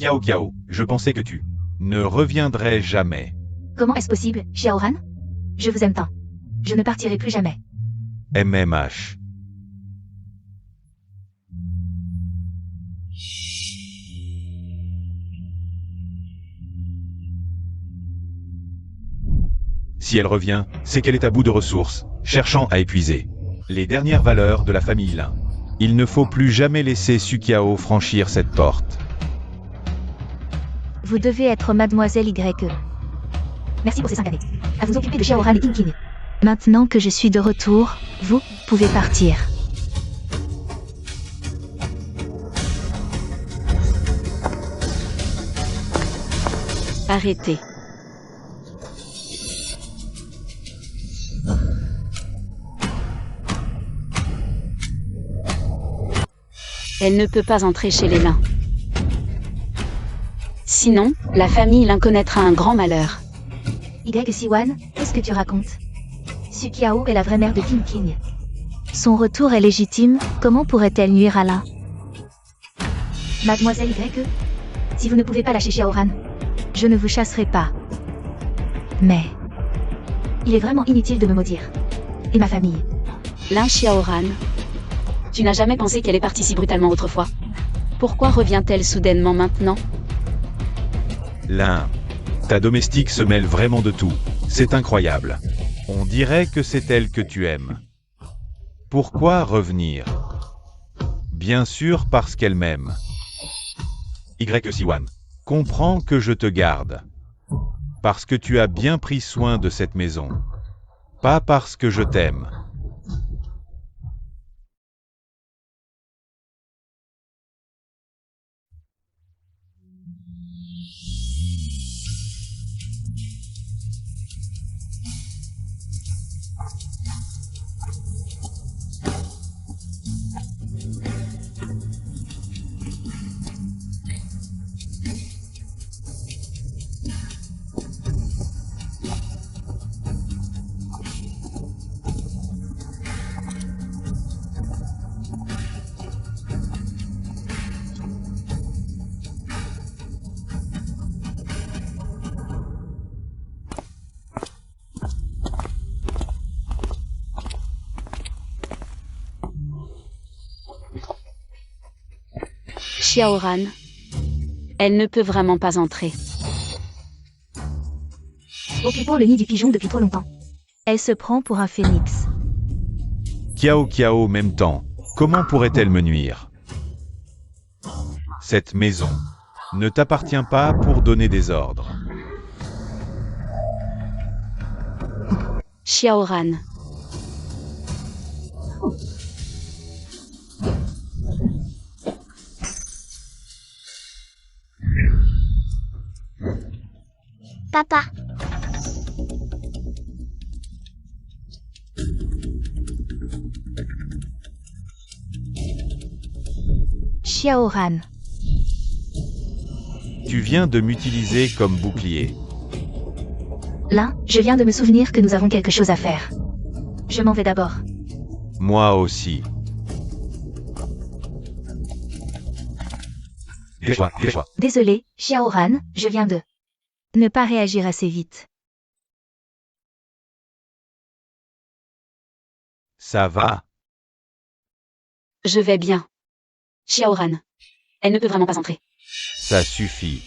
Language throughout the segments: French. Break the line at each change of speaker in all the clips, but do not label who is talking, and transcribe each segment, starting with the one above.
Kiao Kiao, je pensais que tu ne reviendrais jamais.
Comment est-ce possible, Xiaoran? Je vous aime tant. Je ne partirai plus jamais.
MMH. Si elle revient, c'est qu'elle est à bout de ressources, cherchant à épuiser les dernières valeurs de la famille Lin. Il ne faut plus jamais laisser Su Qiao franchir cette porte.
Vous devez être Mademoiselle YE. Merci pour ces 5 années. À vous occuper de Xiaoran et King King. Maintenant que je suis de retour, vous pouvez partir.
Arrêtez. Elle ne peut pas entrer chez les Lin. Sinon, la famille Lin connaîtra un grand malheur.
Y-Siwan, qu'est-ce que tu racontes? Su Qiao est la vraie mère de King King. Son retour est légitime, comment pourrait-elle nuire à Lin? Mademoiselle YE, si vous ne pouvez pas lâcher Xiaoran, je ne vous chasserai pas. Mais il est vraiment inutile de me maudire. Et ma famille.
Lin Xiaoran. Tu n'as jamais pensé qu'elle est partie si brutalement autrefois? Pourquoi revient-elle soudainement maintenant?
Lin, ta domestique se mêle vraiment de tout. C'est incroyable. On dirait que c'est elle que tu aimes. Pourquoi revenir? Bien sûr parce qu'elle m'aime. Y-Siwan, comprends que je te garde. Parce que tu as bien pris soin de cette maison. Pas parce que je t'aime.
Xiaoran. Elle ne peut vraiment pas entrer.
Occupons le nid du pigeon depuis trop longtemps. Elle se prend pour un phénix.
Kiao Kiao même temps, comment pourrait-elle me nuire? Cette maison ne t'appartient pas pour donner des ordres.
Xiaoran.
Papa.
Xiaoran.
Tu viens de m'utiliser comme bouclier.
Là, je viens de me souvenir que nous avons quelque chose à faire. Je m'en vais d'abord.
Moi aussi.
Désolé, Xiaoran, je viens de ne pas réagir assez vite.
Ça va?
Je vais bien. Xiaoran. Elle ne peut vraiment pas entrer.
Ça suffit.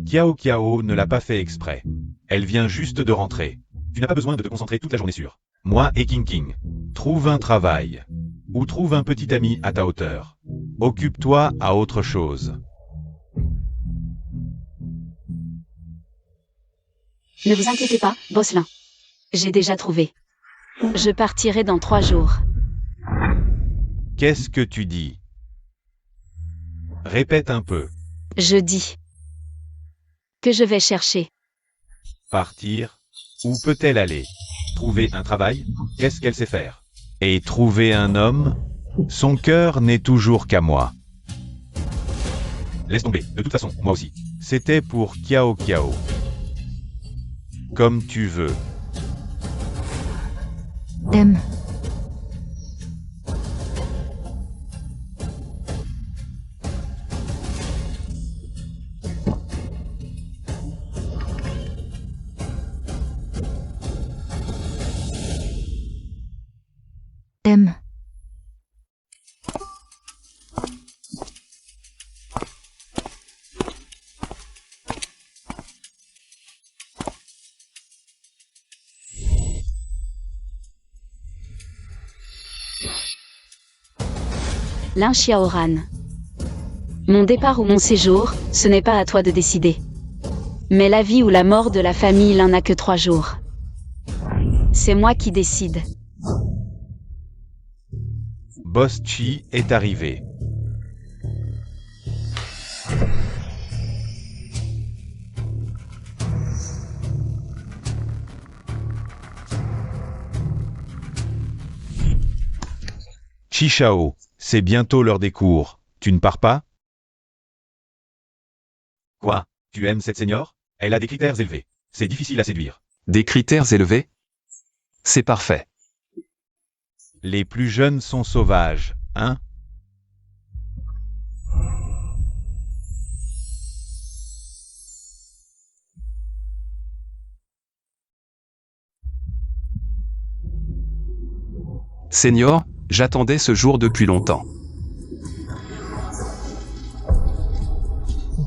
Kiao Kiao ne l'a pas fait exprès. Elle vient juste de rentrer. Tu n'as pas besoin de te concentrer toute la journée sur moi et King King. Trouve un travail. Ou trouve un petit ami à ta hauteur. Occupe-toi à autre chose.
Ne vous inquiétez pas, Boss Lin. J'ai déjà trouvé. Je partirai dans 3 jours.
Qu'est-ce que tu dis? Répète un peu.
Je dis que je vais chercher.
Partir? Où peut-elle aller? Trouver un travail? Qu'est-ce qu'elle sait faire? Et trouver un homme? Son cœur n'est toujours qu'à moi. Laisse tomber, de toute façon, moi aussi. C'était pour Kiao Kiao. Comme tu veux.
t'aime.
Lin Xiaoran. Mon départ ou mon séjour, ce n'est pas à toi de décider. Mais la vie ou la mort de la famille Lin n'a que 3 jours. C'est moi qui décide.
Boss Chi est arrivé. Chi Shao, c'est bientôt l'heure des cours. Tu ne pars pas? Quoi? Tu aimes cette senior? Elle a des critères élevés. C'est difficile à séduire.
Des critères élevés? C'est parfait.
Les plus jeunes sont sauvages, hein?
Senior, j'attendais ce jour depuis longtemps.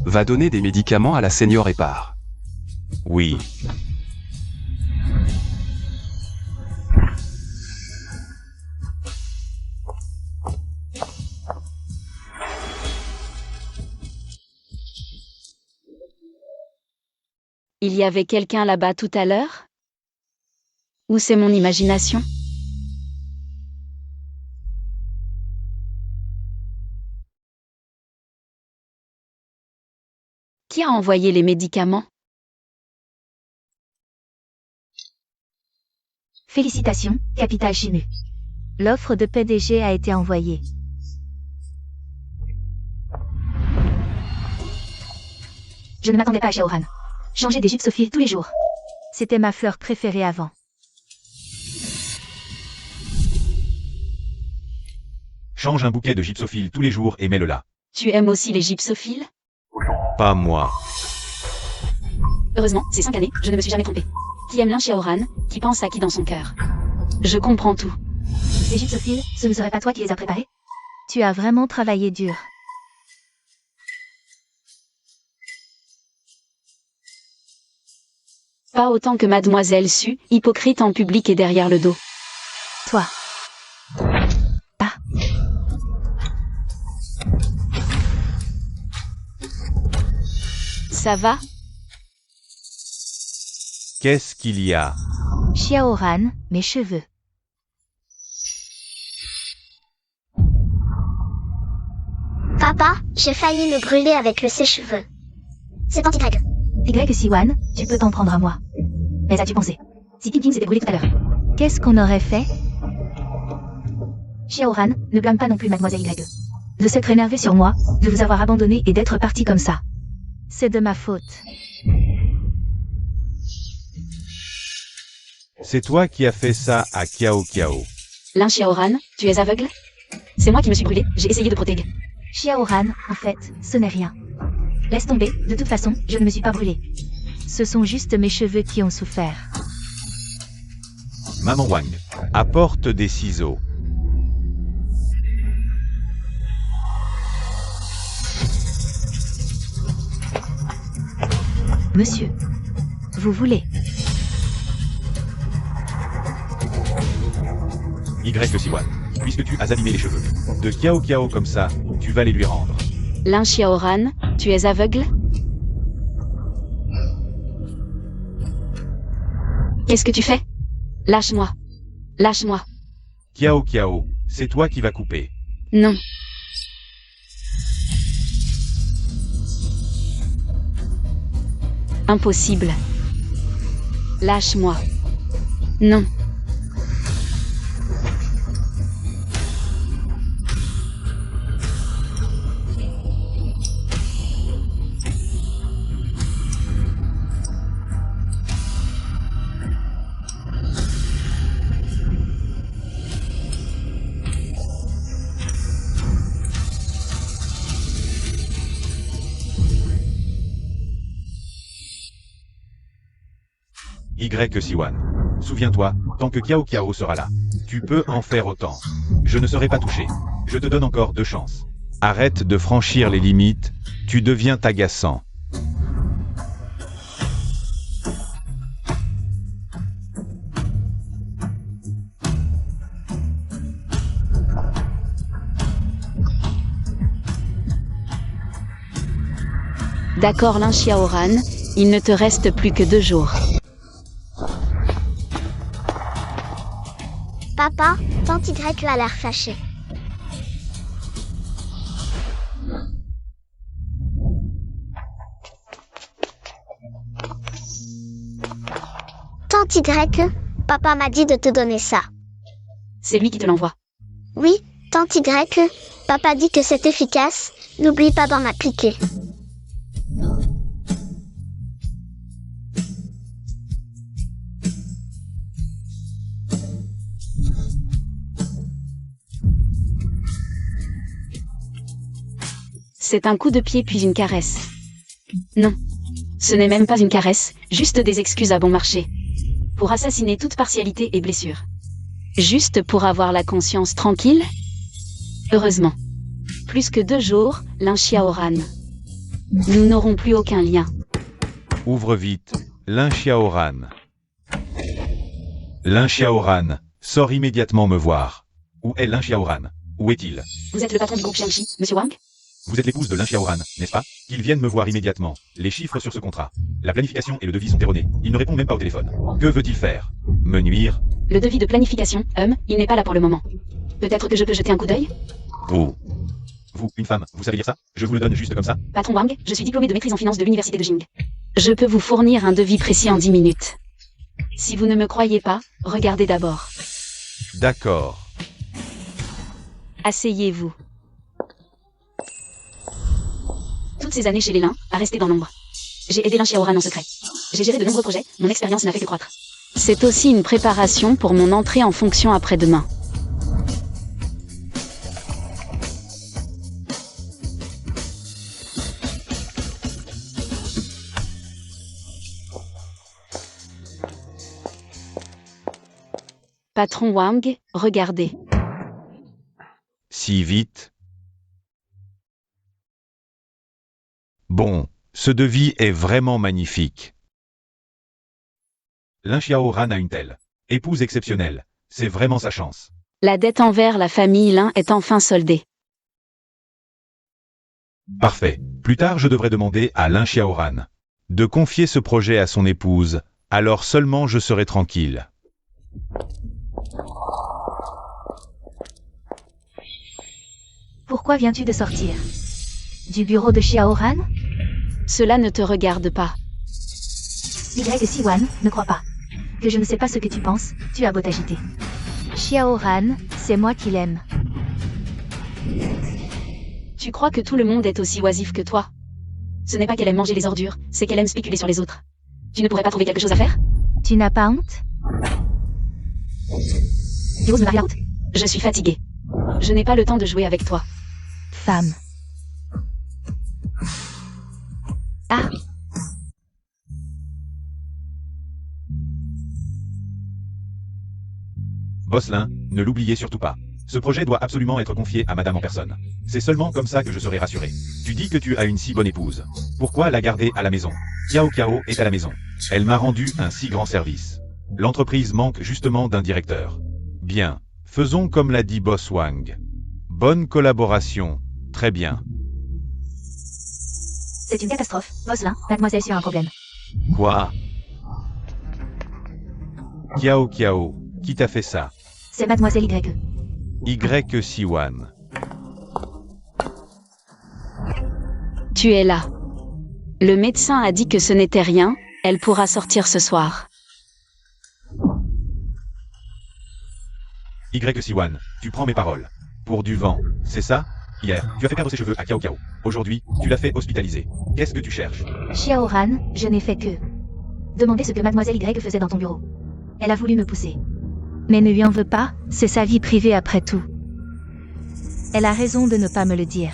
Va donner des médicaments à la senior et part.
Oui.
Il y avait quelqu'un là-bas tout à l'heure? Ou c'est mon imagination? Qui a envoyé les médicaments?
Félicitations, Capital Chinu. L'offre de PDG a été envoyée. Je ne m'attendais pas à Xiaoran. Changer des gypsophiles tous les jours. C'était ma fleur préférée avant.
Change un bouquet de gypsophiles tous les jours et mets-le là.
Tu aimes aussi les gypsophiles?
Pas moi.
Heureusement, ces 5 années, je ne me suis jamais trompée. Qui aime Lin Xiaoran, qui pense à qui dans son cœur. Je comprends tout.
Ces gypsophiles, ce ne serait pas toi qui les as préparés? Tu as vraiment travaillé dur.
Pas autant que Mademoiselle Su, hypocrite en public et derrière le dos.
Toi. Ah.
Ça va?
Qu'est-ce qu'il y a?
Xiaoran, mes cheveux.
Papa, j'ai failli me brûler avec le sèche-cheveux. C'est anti-Greg.
Y Siwan, tu peux t'en prendre à moi. Mais as-tu pensé? Si King s'était brûlé tout à l'heure. Qu'est-ce qu'on aurait fait? Xiaoran, ne blâme pas non plus Mademoiselle Y. De s'être énervé sur moi, de vous avoir abandonné et d'être parti comme ça. C'est de ma faute.
C'est toi qui as fait ça à Kiao Kiao.
Lin Xiaoran, tu es aveugle? C'est moi qui me suis brûlé, j'ai essayé de protéger.
Xiaoran, en fait, ce n'est rien. Laisse tomber, de toute façon, je ne me suis pas brûlée. Ce sont juste mes cheveux qui ont souffert.
Maman Wang, apporte des ciseaux.
Monsieur. Vous voulez?
Y Siwan, puisque tu as abîmé les cheveux de Kiao Kiao comme ça, tu vas les lui rendre.
Lin Xiaoran, tu es aveugle? Qu'est-ce que tu fais? Lâche-moi. Lâche-moi.
Kiao Kiao, c'est toi qui vas couper.
Non. Impossible. Lâche-moi. Non.
Y Siwan. Souviens-toi, tant que Kiao Kiao sera là, Tu peux en faire autant. Je ne serai pas touché. Je te donne encore 2 chances. Arrête de franchir les limites, tu deviens agaçant.
D'accord Lin Xiaoran, il ne te reste plus que 2 jours.
Papa, tante Y a l'air fâchée. Tante Y, papa m'a dit de te donner ça.
C'est lui qui te l'envoie.
Oui, tante Y, papa dit que c'est efficace, n'oublie pas d'en appliquer.
C'est un coup de pied puis une caresse. Non. Ce n'est même pas une caresse, juste des excuses à bon marché. Pour assassiner toute partialité et blessure. Juste pour avoir la conscience tranquille? Heureusement. Plus que 2 jours, Lin Xiaoran. Nous n'aurons plus aucun lien.
Ouvre vite, Lin Xiaoran. Lin Xiaoran, sors immédiatement me voir. Où est Lin Xiaoran? Où est-il?
Vous êtes le patron du groupe Shangxi, Monsieur Wang?
Vous êtes l'épouse de Lin Xiaoran, n'est-ce pas? Qu'il vienne me voir immédiatement. Les chiffres sur ce contrat. La planification et le devis sont erronés. Il ne répond même pas au téléphone. Que veut-il faire? Me nuire?
Le devis de planification, il n'est pas là pour le moment. Peut-être que je peux jeter un coup d'œil?
Oh. Vous, une femme, vous savez lire ça? Je vous le donne juste comme ça?
Patron Wang, je suis diplômé de maîtrise en finance de l'université de Jing. Je peux vous fournir un devis précis en 10 minutes. Si vous ne me croyez pas, regardez d'abord.
D'accord.
Asseyez-vous. Toutes ces années chez les Lin, à rester dans l'ombre. J'ai aidé Lin Xiaoran en secret. J'ai géré de nombreux projets, mon expérience n'a fait que croître. C'est aussi une préparation pour mon entrée en fonction après-demain. Patron Wang, regardez.
Si vite? Bon, ce devis est vraiment magnifique. Lin Xiaoran a une telle épouse exceptionnelle. C'est vraiment sa chance.
La dette envers la famille Lin est enfin soldée.
Parfait. Plus tard, je devrais demander à Lin Xiaoran de confier ce projet à son épouse, alors seulement je serai tranquille.
Pourquoi viens-tu de sortir? Du bureau de Xiaoran?
Cela ne te regarde pas.
Y Siwan, ne crois pas. Que je ne sais pas ce que tu penses, tu as beau t'agiter. Xiaoran, c'est moi qui l'aime.
Tu crois que tout le monde est aussi oisif que toi? Ce n'est pas qu'elle aime manger les ordures, c'est qu'elle aime spéculer sur les autres. Tu ne pourrais pas trouver quelque chose à faire?
Tu n'as pas honte? Tu oses me marier la route?
Je suis fatiguée. Je n'ai pas le temps de jouer avec toi.
Femme. Ah.
Boss Lin, ne l'oubliez surtout pas. Ce projet doit absolument être confié à madame en personne. C'est seulement comme ça que je serai rassuré. Tu dis que tu as une si bonne épouse. Pourquoi la garder à la maison? Kiao Kiao est à la maison. Elle m'a rendu un si grand service. L'entreprise manque justement d'un directeur. Bien, faisons comme l'a dit Boss Wang. Bonne collaboration, très bien.
C'est une catastrophe. Boslin, mademoiselle Xu a un problème.
Quoi? Kiao Kiao, qui t'a fait ça?
C'est mademoiselle Y.
Y Siwan.
Tu es là. Le médecin a dit que ce n'était rien, elle pourra sortir ce soir.
Y Siwan, tu prends mes paroles. Pour du vent, c'est ça? Hier, tu as fait perdre ses cheveux à Kiao Kiao. Aujourd'hui, tu l'as fait hospitaliser. Qu'est-ce que tu cherches?
Xiaoran, je n'ai fait que demander ce que mademoiselle Y faisait dans ton bureau. Elle a voulu me pousser. Mais ne lui en veux pas, c'est sa vie privée après tout. Elle a raison de ne pas me le dire.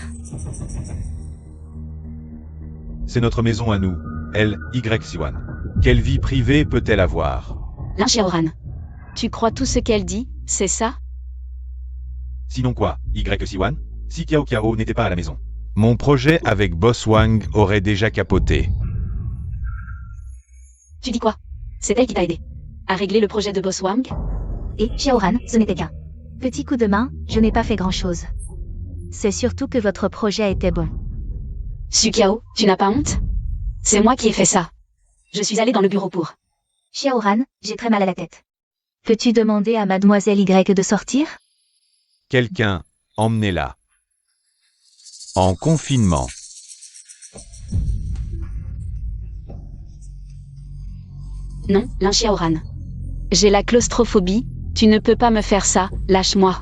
C'est notre maison à nous. Elle, Y Siwan. Quelle vie privée peut-elle avoir?
Lin Xiaoran. Tu crois tout ce qu'elle dit, C'est ça?
Sinon quoi, Y Siwan? Si Kiao Kiao n'était pas à la maison. Mon projet avec Boss Wang aurait déjà capoté.
Tu dis quoi? C'est elle qui t'a aidé à régler le projet de Boss Wang?
Et Xiaoran, ce n'était qu'un petit coup de main, je n'ai pas fait grand-chose. C'est surtout que votre projet était bon.
Sukiao, tu n'as pas honte? C'est moi qui ai fait ça. Je suis allée dans le bureau pour.
Xiaoran, j'ai très mal à la tête. Peux-tu demander à mademoiselle Y de sortir?
Quelqu'un, emmenez-la. En confinement.
Non, Lin Xiaoran. J'ai la claustrophobie, tu ne peux pas me faire ça, lâche-moi.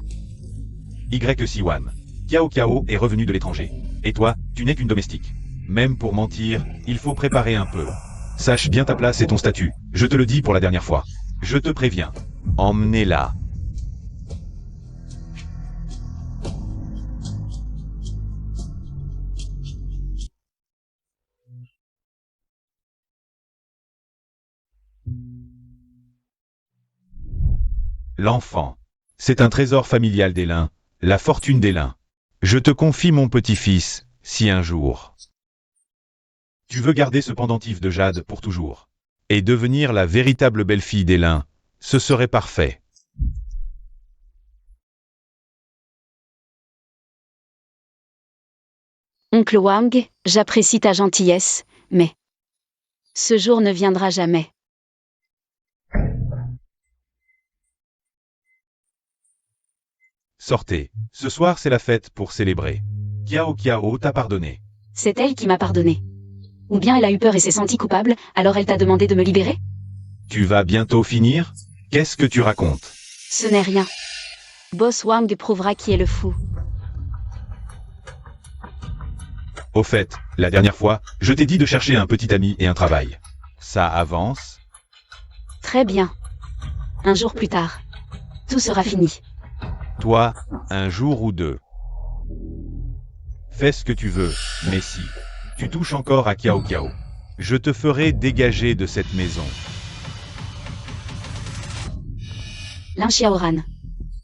Y Siwan. Kiao Kiao est revenu de l'étranger. Et toi, tu n'es qu'une domestique. Même pour mentir, il faut préparer un peu. Sache bien ta place et ton statut. Je te le dis pour la dernière fois. Je te préviens. Emmenez-la. L'enfant. C'est un trésor familial des Lin, la fortune des Lin. Je te confie mon petit-fils, si un jour tu veux garder ce pendentif de jade pour toujours, et devenir la véritable belle-fille des Lin, ce serait parfait.
Oncle Wang, j'apprécie ta gentillesse, mais ce jour ne viendra jamais.
Sortez, ce soir c'est la fête pour célébrer. Kiao Kiao t'a pardonné.
C'est elle qui m'a pardonné. Ou bien elle a eu peur et s'est sentie coupable, alors elle t'a demandé de me libérer?
Tu vas bientôt finir? Qu'est-ce que tu racontes?
Ce n'est rien. Boss Wang prouvera qui est le fou.
Au fait, la dernière fois, je t'ai dit de chercher un petit ami et un travail. Ça avance?
Très bien. Un jour plus tard. Tout sera fini.
Toi, un jour ou deux. Fais ce que tu veux, mais si tu touches encore à Kiao Kiao, je te ferai dégager de cette maison.
Lin Xiaoran.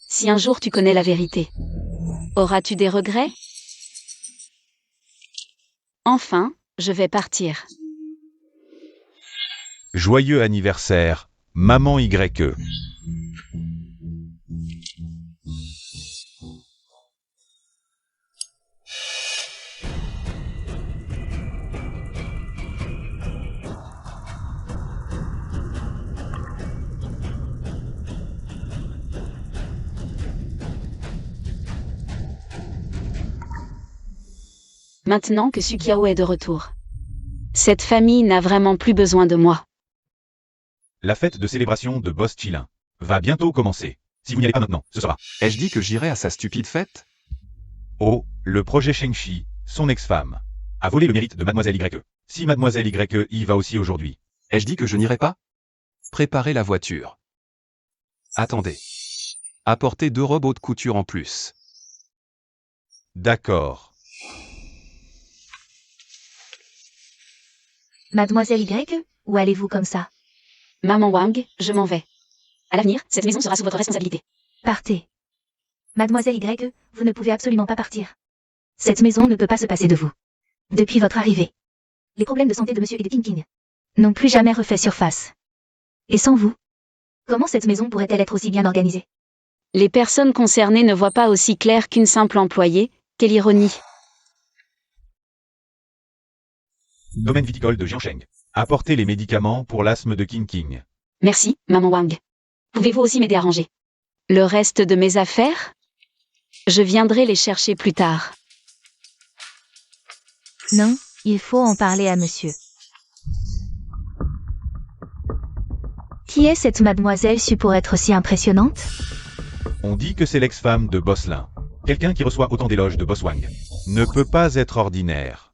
Si un jour tu connais la vérité, auras-tu des regrets? Enfin, je vais partir.
Joyeux anniversaire, maman YE.
Maintenant que Sukiao est de retour. Cette famille n'a vraiment plus besoin de moi.
La fête de célébration de Boss Chilin va bientôt commencer. Si vous n'y allez pas maintenant, ce sera.
Ai-je dit que j'irais à sa stupide fête?
Oh, le projet Shengshi, son ex-femme, a volé le mérite de mademoiselle YE. Si mademoiselle YE y va aussi aujourd'hui.
Ai-je dit que je n'irais pas? Préparez la voiture. Attendez. Apportez 2 robots de couture en plus.
D'accord.
Mademoiselle Y, où allez-vous comme ça?
Maman Wang, je m'en vais. À l'avenir, cette maison sera sous votre responsabilité.
Partez. Mademoiselle Y, vous ne pouvez absolument pas partir. Cette maison ne peut pas se passer de vous. Depuis votre arrivée, les problèmes de santé de Monsieur et de King King n'ont plus jamais refait surface. Et sans vous, comment cette maison pourrait-elle être aussi bien organisée?
Les personnes concernées ne voient pas aussi clair qu'une simple employée. Quelle ironie.
Domaine viticole de Jiansheng. Apportez les médicaments pour l'asthme de King King.
Merci, Maman Wang. Pouvez-vous aussi m'aider à ranger le reste de mes affaires? Je viendrai les chercher plus tard.
Non, il faut en parler à monsieur. Qui est cette mademoiselle su pour être si impressionnante?
On dit que c'est l'ex-femme de Boss Lin. Quelqu'un qui reçoit autant d'éloges de Boss Wang ne peut pas être ordinaire.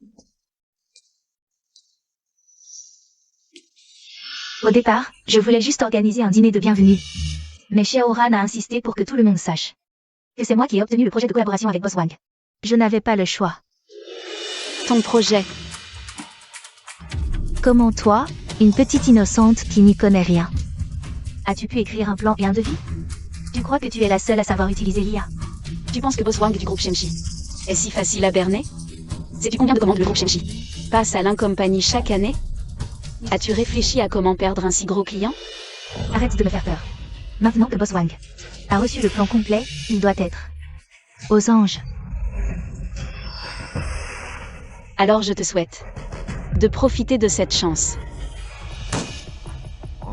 Au départ, je voulais juste organiser un dîner de bienvenue. Mais Xiaoran a insisté pour que tout le monde sache que c'est moi qui ai obtenu le projet de collaboration avec Boss Wang. Je n'avais pas le choix.
Ton projet.
Comment toi, une petite innocente qui n'y connaît rien, as-tu pu écrire un plan et un devis? Tu crois que tu es la seule à savoir utiliser l'IA?
Tu penses que Boss Wang du groupe Shenchi est si facile à berner? Sais-tu combien de commandes le groupe Shenchi passe à l'Incompagnie chaque année? As-tu réfléchi à comment perdre un si gros client?
Arrête de me faire peur. Maintenant que Boss Wang a reçu le plan complet, il doit être aux anges.
Alors je te souhaite de profiter de cette chance.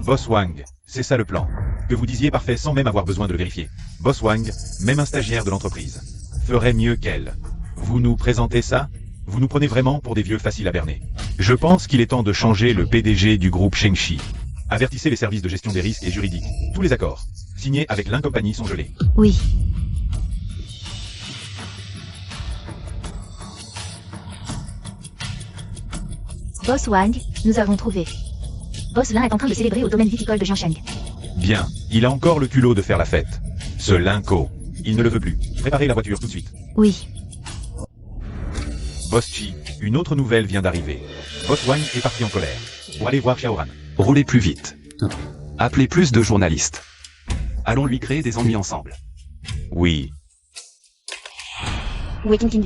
Boss Wang, c'est ça le plan. Que vous disiez parfait sans même avoir besoin de le vérifier. Boss Wang, même un stagiaire de l'entreprise, ferait mieux qu'elle. Vous nous présentez ça? Vous nous prenez vraiment pour des vieux faciles à berner. Je pense qu'il est temps de changer le PDG du groupe Shenchi. Avertissez les services de gestion des risques et juridiques. Tous les accords signés avec l'Incompagnie sont gelés.
Oui. Boss Wang, nous avons trouvé. Boss Lin est en train de célébrer au domaine viticole de Jiansheng.
Bien, il a encore le culot de faire la fête. Ce Linko, il ne le veut plus. Préparez la voiture tout de suite.
Oui.
Boss Chi, une autre nouvelle vient d'arriver. Boss Wang est parti en colère pour aller voir Xiaoran.
Roulez plus vite. Appelez plus de journalistes. Allons lui créer des ennuis ensemble.
Oui,
Où est King King?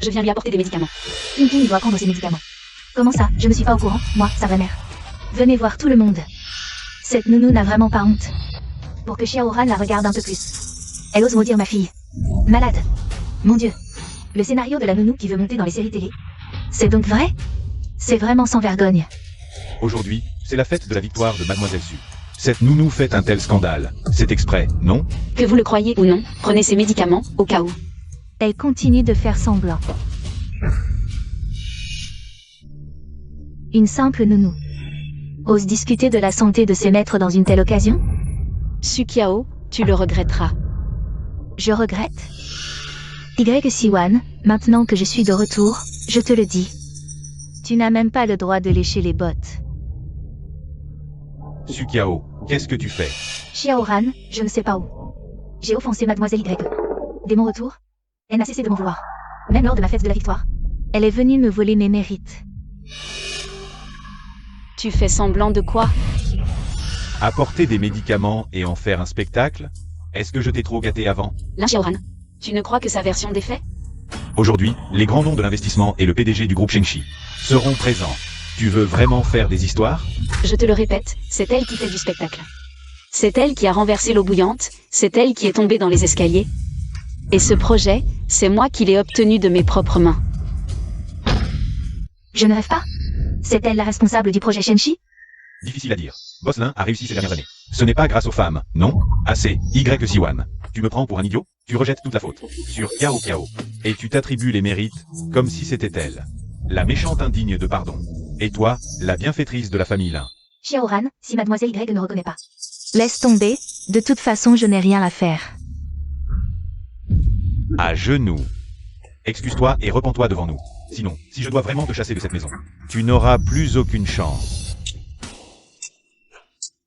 Je viens lui apporter des médicaments.
King King doit prendre ses médicaments. Comment ça? Je ne suis pas au courant, moi, sa vraie mère. Venez voir tout le monde. Cette nounou n'a vraiment pas honte. Pour que Xiaoran la regarde un peu plus. Elle ose maudire ma fille. Malade. Mon Dieu. Le scénario de la nounou qui veut monter dans les séries télé. C'est donc vrai? C'est vraiment sans vergogne.
aujourd'hui, c'est la fête de la victoire de Mademoiselle Su. Cette nounou fait un tel scandale. C'est exprès, non?
Que vous le croyez ou non, prenez ces médicaments, au cas où.
Elle continue de faire semblant. Une simple nounou ose discuter de la santé de ses maîtres dans une telle occasion?
Sukiao, tu le regretteras.
Je regrette. Y Siwan, maintenant que je suis de retour, je te le dis. Tu n'as même pas le droit de lécher les bottes.
Sukiao, qu'est-ce que tu fais?
Xiaoran, je ne sais pas où. J'ai offensé Mademoiselle Y. Dès mon retour, elle n'a cessé de m'en vouloir. Même lors de ma fête de la victoire. Elle est venue me voler mes mérites.
Tu fais semblant de quoi?
Apporter des médicaments et en faire un spectacle? Est-ce que je t'ai trop gâté avant?
Lin Xiaoran, tu ne crois que sa version des faits?
Aujourd'hui, les grands noms de l'investissement et le PDG du groupe Shenchi seront présents. Tu veux vraiment faire des histoires?
Je te le répète, c'est elle qui fait du spectacle. C'est elle qui a renversé l'eau bouillante, c'est elle qui est tombée dans les escaliers. Et ce projet, c'est moi qui l'ai obtenu de mes propres mains.
Je ne rêve pas. C'est elle la responsable du projet Shenchi?
Difficile à dire. Boss Lin a réussi ces dernières années. Ce n'est pas grâce aux femmes, non? Assez, Y Siwan. Tu me prends pour un idiot? Tu rejettes toute la faute sur Cao Cao. Et tu t'attribues les mérites, comme si c'était elle. La méchante indigne de pardon. Et toi, la bienfaitrice de la famille Lin.
Xiaoran, si Mademoiselle Y ne reconnaît pas. Laisse tomber, de toute façon je n'ai rien à faire.
À genoux. Excuse-toi et repens-toi devant nous. Sinon, si je dois vraiment te chasser de cette maison, tu n'auras plus aucune chance.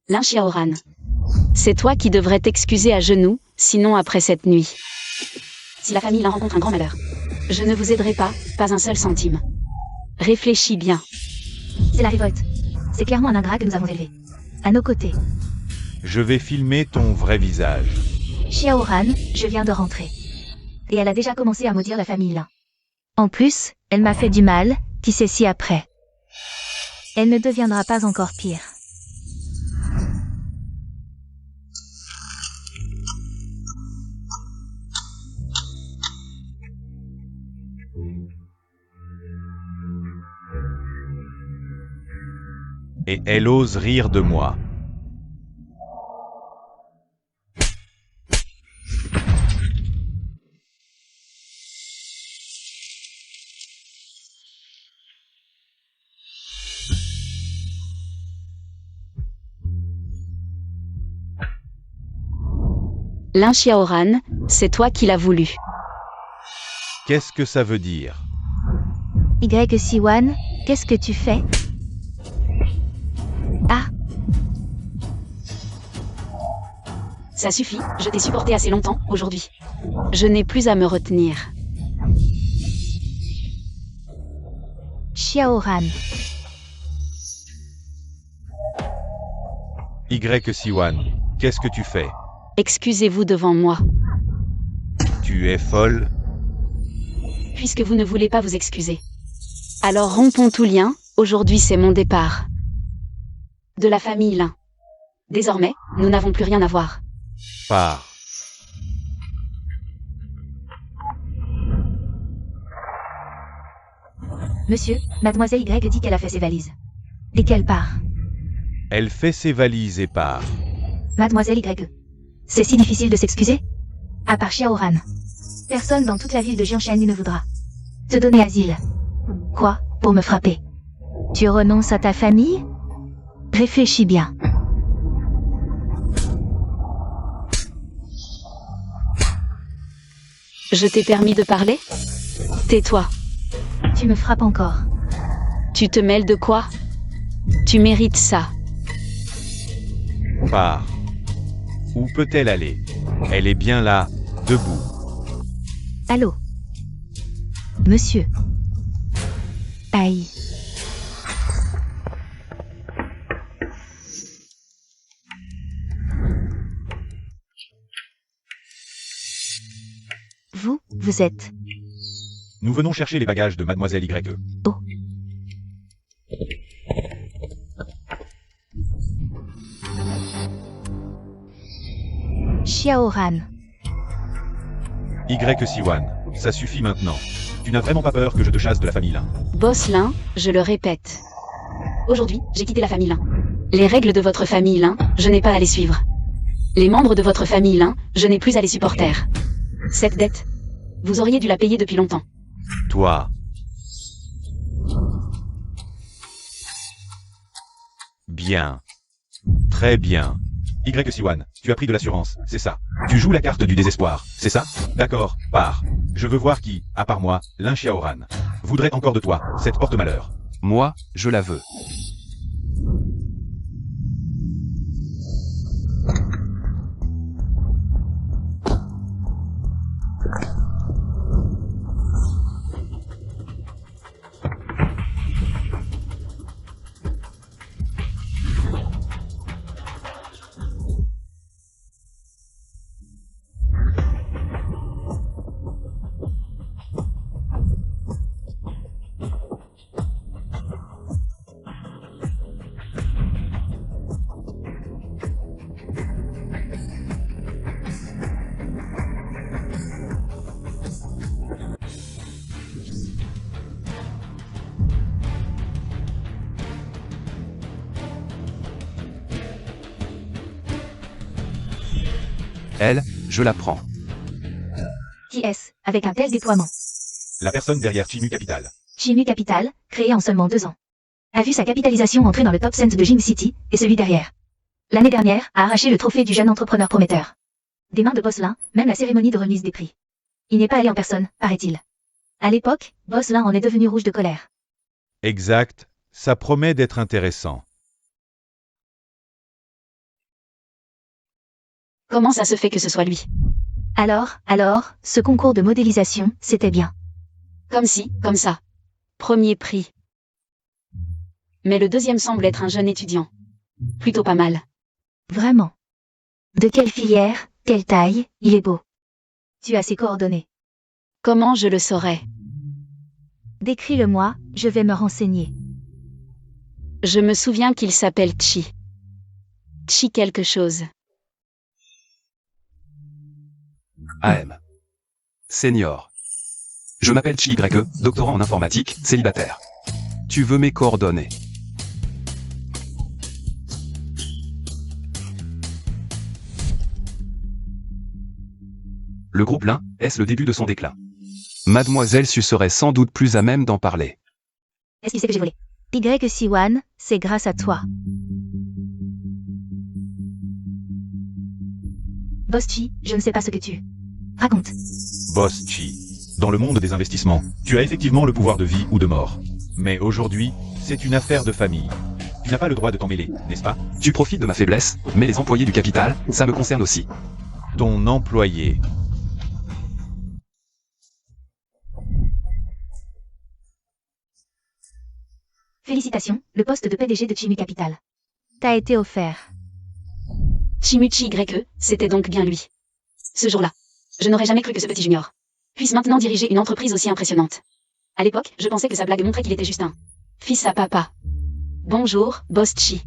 Lin Xiaoran. C'est toi qui devrais t'excuser à genoux, sinon après cette nuit. Si la famille Lin rencontre un grand malheur, je ne vous aiderai pas un seul centime. Réfléchis bien.
C'est la révolte. C'est clairement un ingrat que nous avons élevé. À nos côtés.
Je vais filmer ton vrai visage.
Xiaoran, je viens de rentrer. Et elle a déjà commencé à maudire la famille Lin. En plus, elle m'a fait du mal, qui sait si après. Elle ne deviendra pas encore pire.
Et elle ose rire de moi.
Lin Xiaoran, c'est toi qui l'as voulu.
Qu'est-ce que ça veut dire?
Y Siwan, qu'est-ce que tu fais? Ah,
Ça suffit, je t'ai supporté assez longtemps, aujourd'hui. Je n'ai plus à me retenir.
Xiaoran.
Y Siwan, qu'est-ce que tu fais?
Excusez-vous devant moi.
Tu es folle?
Puisque vous ne voulez pas vous excuser. Alors rompons tout lien, aujourd'hui c'est mon départ. De la famille Lin. Désormais, nous n'avons plus rien à voir.
Pars.
Monsieur, mademoiselle Y dit qu'elle a fait ses valises. Et qu'elle part.
Elle fait ses valises et part.
Mademoiselle Y. C'est si difficile de s'excuser? À part Xiaoran. Personne dans toute la ville de Jianshan ne voudra te donner asile. Quoi, pour me frapper? Tu renonces à ta famille? Réfléchis bien.
Je t'ai permis de parler? Tais-toi.
Tu me frappes encore.
Tu te mêles de quoi? Tu mérites ça.
Pars. Où peut-elle aller? Elle est bien là, debout.
Allô? Monsieur. Aïe. Vous êtes...
Nous venons chercher les bagages de mademoiselle Y.
Oh. Xiaoran.
Y Siwan, ça suffit maintenant. Tu n'as vraiment pas peur que je te chasse de la famille Lin?
Boss Lin, je le répète. Aujourd'hui, j'ai quitté la famille Lin. Les règles de votre famille Lin, je n'ai pas à les suivre. Les membres de votre famille Lin, je n'ai plus à les supporter. Cette dette, vous auriez dû la payer depuis longtemps.
Toi. Bien. Très bien. Y Siwan, tu as pris de l'assurance, c'est ça. Tu joues la carte du désespoir, c'est ça? D'accord, pars. Je veux voir qui, à part moi, Lin Xiaoran, voudrait encore de toi, cette porte-malheur.
Moi, je la veux. Elle, je la prends.
Qui est-ce, avec un tel déploiement?
La personne derrière Chimu Capital.
Chimu Capital, créé en seulement 2 ans, a vu sa capitalisation entrer dans le top 100 de Jim City, et celui derrière. L'année dernière, a arraché le trophée du jeune entrepreneur prometteur. Des mains de Boss Lin, même la cérémonie de remise des prix. Il n'est pas allé en personne, paraît-il. À l'époque, Boss Lin en est devenu rouge de colère.
Exact, ça promet d'être intéressant.
Comment ça se fait que ce soit lui?
Alors, ce concours de modélisation, c'était bien.
Comme si, comme ça. Premier prix. Mais le deuxième semble être un jeune étudiant. Plutôt pas mal.
Vraiment. De quelle filière, quelle taille, il est beau. Tu as ses coordonnées.
Comment je le saurais?
Décris-le-moi, je vais me renseigner.
Je me souviens qu'il s'appelle Chi. Chi quelque chose.
AM. Senior. Je m'appelle Chi Y, doctorant en informatique, célibataire. Tu veux mes coordonnées? Le groupe Lin, est-ce le début de son déclin? Mademoiselle Su serait sans doute plus à même d'en parler.
Est-ce qu'il sait que j'ai volé? Y Siwan, c'est grâce à toi. Boss Chi, je ne sais pas ce que tu... Raconte.
Boss Chi. Dans le monde des investissements, tu as effectivement le pouvoir de vie ou de mort. Mais aujourd'hui, c'est une affaire de famille. Tu n'as pas le droit de t'en mêler, n'est-ce pas?
Tu profites de ma faiblesse, mais les employés du capital, ça me concerne aussi.
Ton employé.
Félicitations, le poste de PDG de Chimu Capital t'a été offert.
Chimuchi YE, c'était donc bien lui. Ce jour-là, je n'aurais jamais cru que ce petit junior puisse maintenant diriger une entreprise aussi impressionnante. À l'époque, je pensais que sa blague montrait qu'il était juste un fils à papa. Bonjour, Boss Chi.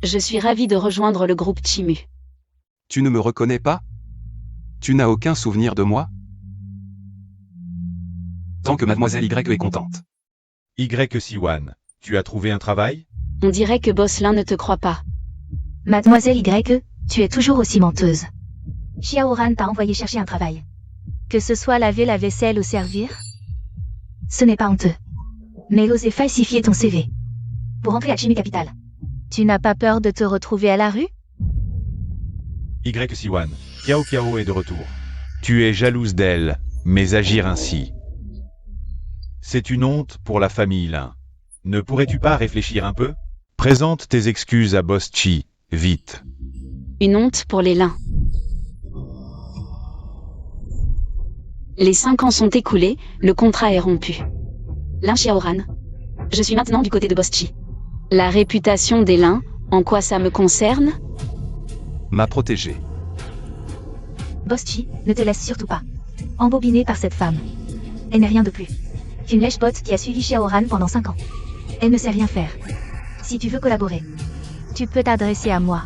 Je suis ravi de rejoindre le groupe Chimu.
Tu ne me reconnais pas? Tu n'as aucun souvenir de moi? Tant que Mademoiselle Y est contente.
Y1, tu as trouvé un travail?
On dirait que Boss Lin ne te croit pas.
Mademoiselle Y, tu es toujours aussi menteuse. Xiaoran t'a envoyé chercher un travail. Que ce soit laver la vaisselle ou servir? Ce n'est pas honteux. Mais oser falsifier ton CV. Pour entrer à Chimu Capital. Tu n'as pas peur de te retrouver à la rue?
Y1, Kiao est de retour. Tu es jalouse d'elle, mais agir ainsi. C'est une honte pour la famille Lin. Ne pourrais-tu pas réfléchir un peu? Présente tes excuses à Boss Chi, vite.
Une honte pour les Lin. Les 5 ans sont écoulés, le contrat est rompu. Lin Xiaoran. Je suis maintenant du côté de Boss Chi. La réputation des Lin, en quoi ça me concerne?
M'a protégé.
Boss Chi, ne te laisse surtout pas embobiner par cette femme. Elle n'est rien de plus qu'une lèche-botte qui a suivi Xiaoran pendant 5 ans. Elle ne sait rien faire. Si tu veux collaborer, tu peux t'adresser à moi.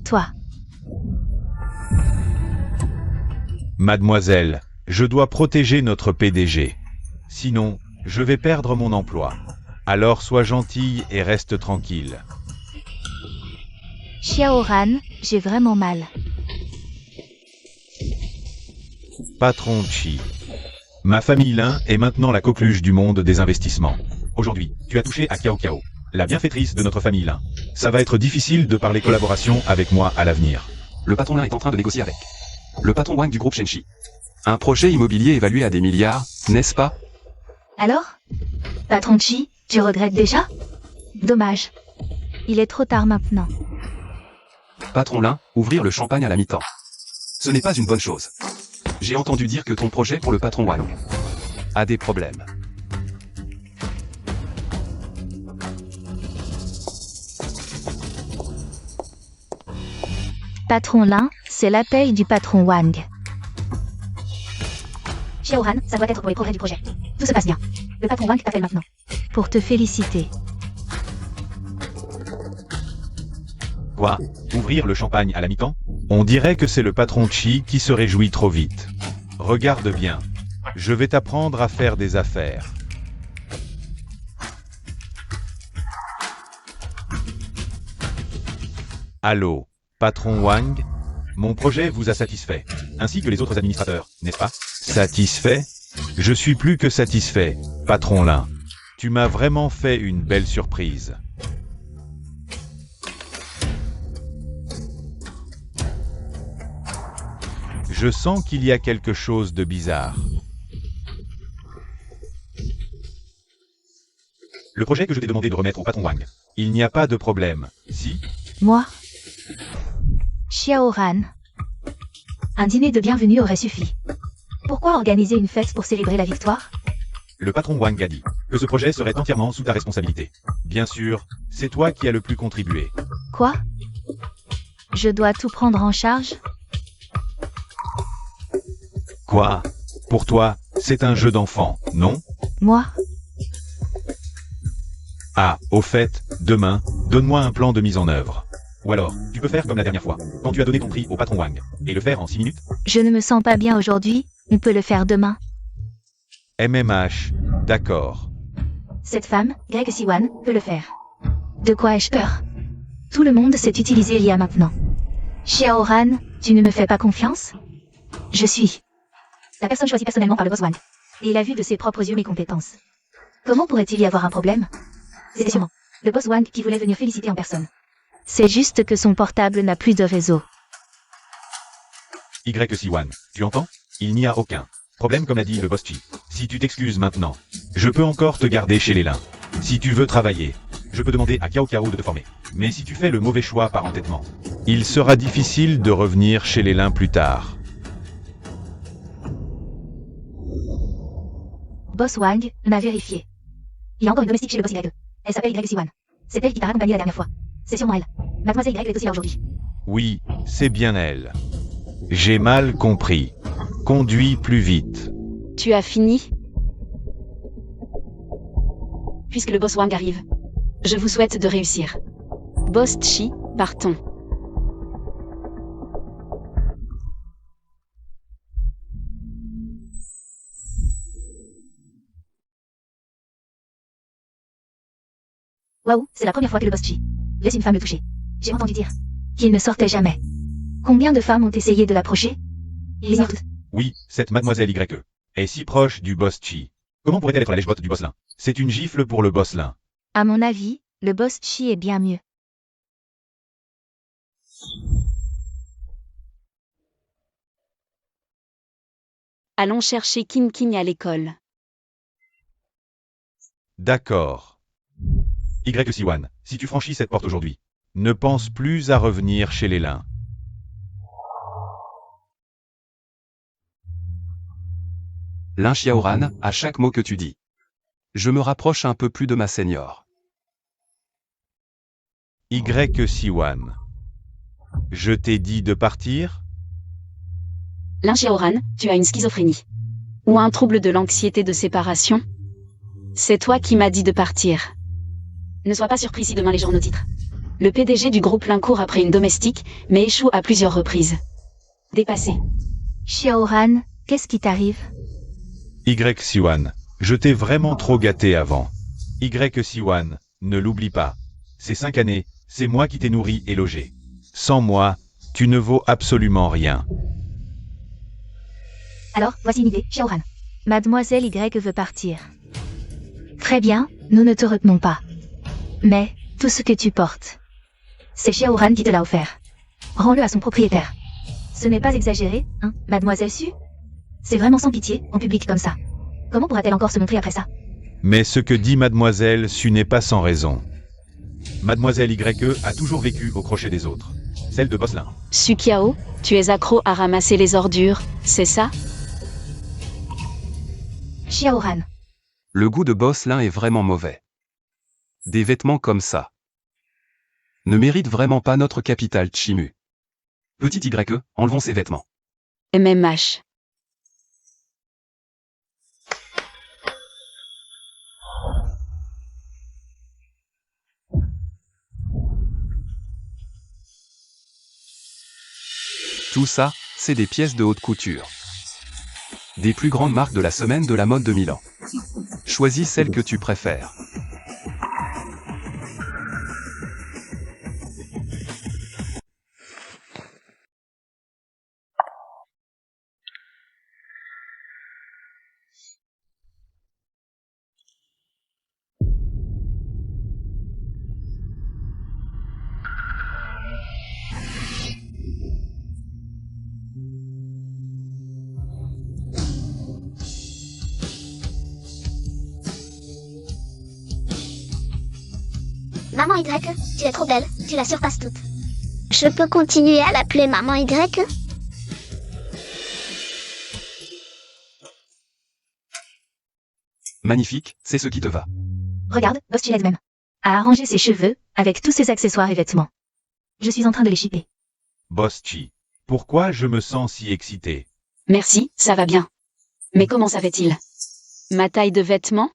Toi.
Mademoiselle, je dois protéger notre PDG. Sinon, je vais perdre mon emploi. Alors sois gentille et reste tranquille.
Xiaoran, j'ai vraiment mal.
Patron Chi. Ma famille Lin est maintenant la coqueluche du monde des investissements. Aujourd'hui, tu as touché à Kiao, la bienfaitrice de notre famille Lin. Ça va être difficile de parler collaboration avec moi à l'avenir.
Le patron Lin est en train de négocier avec le patron Wang du groupe Shenchi. Un projet immobilier évalué à des milliards, n'est-ce pas?
Alors? Patron Chi, tu regrettes déjà? Dommage. Il est trop tard maintenant.
Patron Lin, ouvrir le champagne à la mi-temps. Ce n'est pas une bonne chose. J'ai entendu dire que ton projet pour le patron Wang a des problèmes.
Patron Lin, c'est la paye du patron Wang. Xiaoran, ça doit être pour les progrès du projet. Tout se passe bien. Le patron Wang t'appelle maintenant. Pour te féliciter.
Quoi? Ouvrir le champagne à la mi-temps? On dirait que c'est le patron Chi qui se réjouit trop vite. Regarde bien. Je vais t'apprendre à faire des affaires. Allô, patron Wang? Mon projet vous a satisfait, ainsi que les autres administrateurs, n'est-ce pas? Satisfait? Je suis plus que satisfait, patron Lin. Tu m'as vraiment fait une belle surprise. Je sens qu'il y a quelque chose de bizarre. Le projet que je t'ai demandé de remettre au patron Wang. Il n'y a pas de problème, si?
Moi? Xiaoran. Un dîner de bienvenue aurait suffi. Pourquoi organiser une fête pour célébrer la victoire?
Le patron Wang a dit que ce projet serait entièrement sous ta responsabilité. Bien sûr, c'est toi qui as le plus contribué.
Quoi? Je dois tout prendre en charge?
Quoi? Pour toi, c'est un jeu d'enfant, non?
Moi?
Ah, au fait, demain, donne-moi un plan de mise en œuvre. Ou alors, tu peux faire comme la dernière fois, quand tu as donné ton prix au patron Wang, et le faire en 6 minutes?
Je ne me sens pas bien aujourd'hui, on peut le faire demain.
MMH, d'accord.
Cette femme, Greg Siwan, peut le faire. De quoi ai-je peur? Tout le monde s'est utilisé il y a maintenant. Xiaoran, tu ne me fais pas confiance? Je suis la personne choisie personnellement par le boss Wang. Et il a vu de ses propres yeux mes compétences. Comment pourrait-il y avoir un problème? C'était sûrement le boss Wang qui voulait venir féliciter en personne. C'est juste que son portable n'a plus de réseau.
Y1, tu entends? Il n'y a aucun problème comme l'a dit le boss Chi. Si tu t'excuses maintenant, je peux encore te garder chez les Lin. Si tu veux travailler, je peux demander à Kiao de te former. Mais si tu fais le mauvais choix par entêtement, il sera difficile de revenir chez les Lin plus tard.
Boss Wang m'a vérifié. Il y a encore une domestique chez le boss Y. Elle s'appelle Y-Siwan. C'est elle qui t'a raccompagné la dernière fois. C'est sûrement elle. Mademoiselle Y est aussi là aujourd'hui.
Oui, c'est bien elle. J'ai mal compris. Conduis plus vite.
Tu as fini? Puisque le boss Wang arrive, je vous souhaite de réussir. Boss Chi, partons.
Waouh, c'est la première fois que le boss Chi laisse une femme le toucher. J'ai entendu dire qu'il ne sortait jamais. Combien de femmes ont essayé de l'approcher? Ils ignorent toutes.
Oui, cette mademoiselle Y est si proche du boss Chi. Comment pourrait-elle être la lèche-botte du boss Lin? C'est une gifle pour le boss Lin.
À mon avis, le boss Chi est bien mieux.
Allons chercher King à l'école.
D'accord. Y-Siwan, si tu franchis cette porte aujourd'hui, ne pense plus à revenir chez les Lin.
Lin Xiaoran, à chaque mot que tu dis. Je me rapproche un peu plus de ma senior.
Y-Siwan. Je t'ai dit de partir?
Lin Xiaoran, tu as une schizophrénie. Ou un trouble de l'anxiété de séparation? C'est toi qui m'as dit de partir. Ne sois pas surpris si demain les journaux titrent. Le PDG du groupe Lin court après une domestique, mais échoue à plusieurs reprises. Dépassé.
Xiaoran, qu'est-ce qui t'arrive?
Y-Siwan, je t'ai vraiment trop gâté avant. Y-Siwan, ne l'oublie pas. Ces 5 années, c'est moi qui t'ai nourri et logé. Sans moi, tu ne vaux absolument rien.
Alors, voici une idée, Xiaoran. Mademoiselle Y veut partir. Très bien, nous ne te retenons pas. Mais, tout ce que tu portes, c'est Xiaoran qui te l'a offert. Rends-le à son propriétaire. Ce n'est pas exagéré, hein, mademoiselle Su? C'est vraiment sans pitié, en public comme ça. Comment pourra-t-elle encore se montrer après ça?
Mais ce que dit mademoiselle Su n'est pas sans raison. Mademoiselle Y a toujours vécu au crochet des autres. Celle de Boss Lin.
Su Qiao, tu es accro à ramasser les ordures, c'est ça?
Xiaoran.
Le goût de boss Lin est vraiment mauvais. Des vêtements comme ça ne méritent vraiment pas notre capitale Chimu. Petit Y, enlevons ses vêtements.
MMH.
Tout ça, c'est des pièces de haute couture. Des plus grandes marques de la semaine de la mode de Milan. Choisis celle que tu préfères.
Maman Y, tu es trop belle, tu la surpasses toute. Je peux continuer à l'appeler Maman Y?
Magnifique, c'est ce qui te va.
Regarde, Boss Chi elle-même a arrangé ses cheveux avec tous ses accessoires et vêtements. Je suis en train de les shipper.
Boss Chi, pourquoi je me sens si excité?
Merci, ça va bien. Mais comment ça fait-il? Ma taille de vêtements?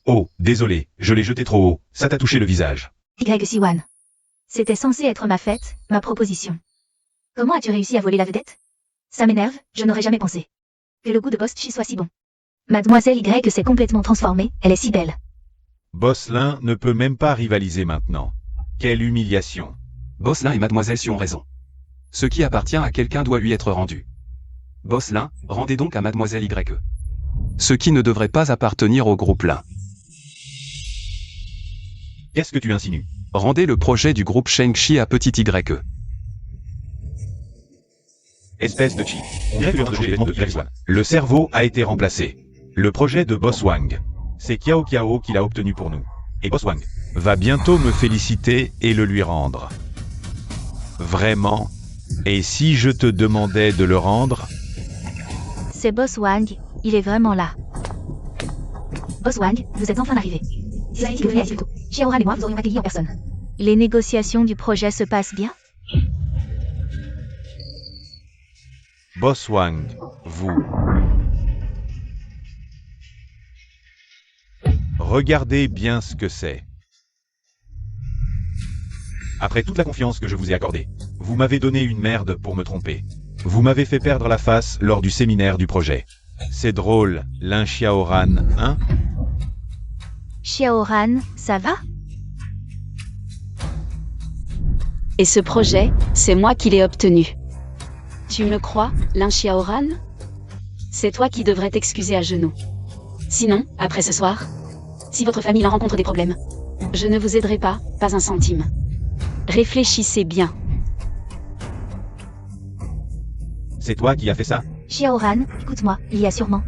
Oh, désolé, je l'ai jeté trop haut, ça t'a touché le visage.
Y-Siwan. C'était censé être ma fête, ma proposition. Comment as-tu réussi à voler la vedette? Ça m'énerve, je n'aurais jamais pensé que le goût de Boss Chi soit si bon. Mademoiselle Y s'est complètement transformée, elle est si belle.
Boss Lin ne peut même pas rivaliser maintenant. Quelle humiliation.
Boss Lin et Mademoiselle Su ont raison. Ce qui appartient à quelqu'un doit lui être rendu. Boss Lin, rendez donc à Mademoiselle Y. Ce qui ne devrait pas appartenir au groupe Lin.
Qu'est-ce que tu insinues?
Rendez le projet du groupe Shengxi à petit Y.
Espèce de Chi. On dirait que tu es en train de changer les vêtements de Y-Siwan. Le cerveau a été remplacé. Le projet de Boss Wang. C'est Qiao qui l'a obtenu pour nous. Et Boss Wang va bientôt me féliciter et le lui rendre. Vraiment? Et si je te demandais de le rendre?
C'est Boss Wang Il est vraiment là. Boss Wang, vous êtes enfin arrivé. Xiaoran et moi vous aurions accueilli en personne. Les négociations du projet se passent bien?
Boss Wang, vous. Regardez bien ce que c'est. Après toute la confiance que je vous ai accordée, vous m'avez donné une merde pour me tromper. Vous m'avez fait perdre la face lors du séminaire du projet. C'est drôle, Lin Xiaoran, hein?
Xiaoran, ça va?
Et ce projet, c'est moi qui l'ai obtenu. Tu me crois, Lin Xiaoran? C'est toi qui devrais t'excuser à genoux. Sinon, après ce soir, si votre famille en rencontre des problèmes, je ne vous aiderai pas un centime. Réfléchissez bien.
C'est toi qui as fait ça?
Xiaoran, écoute-moi, il y a sûrement.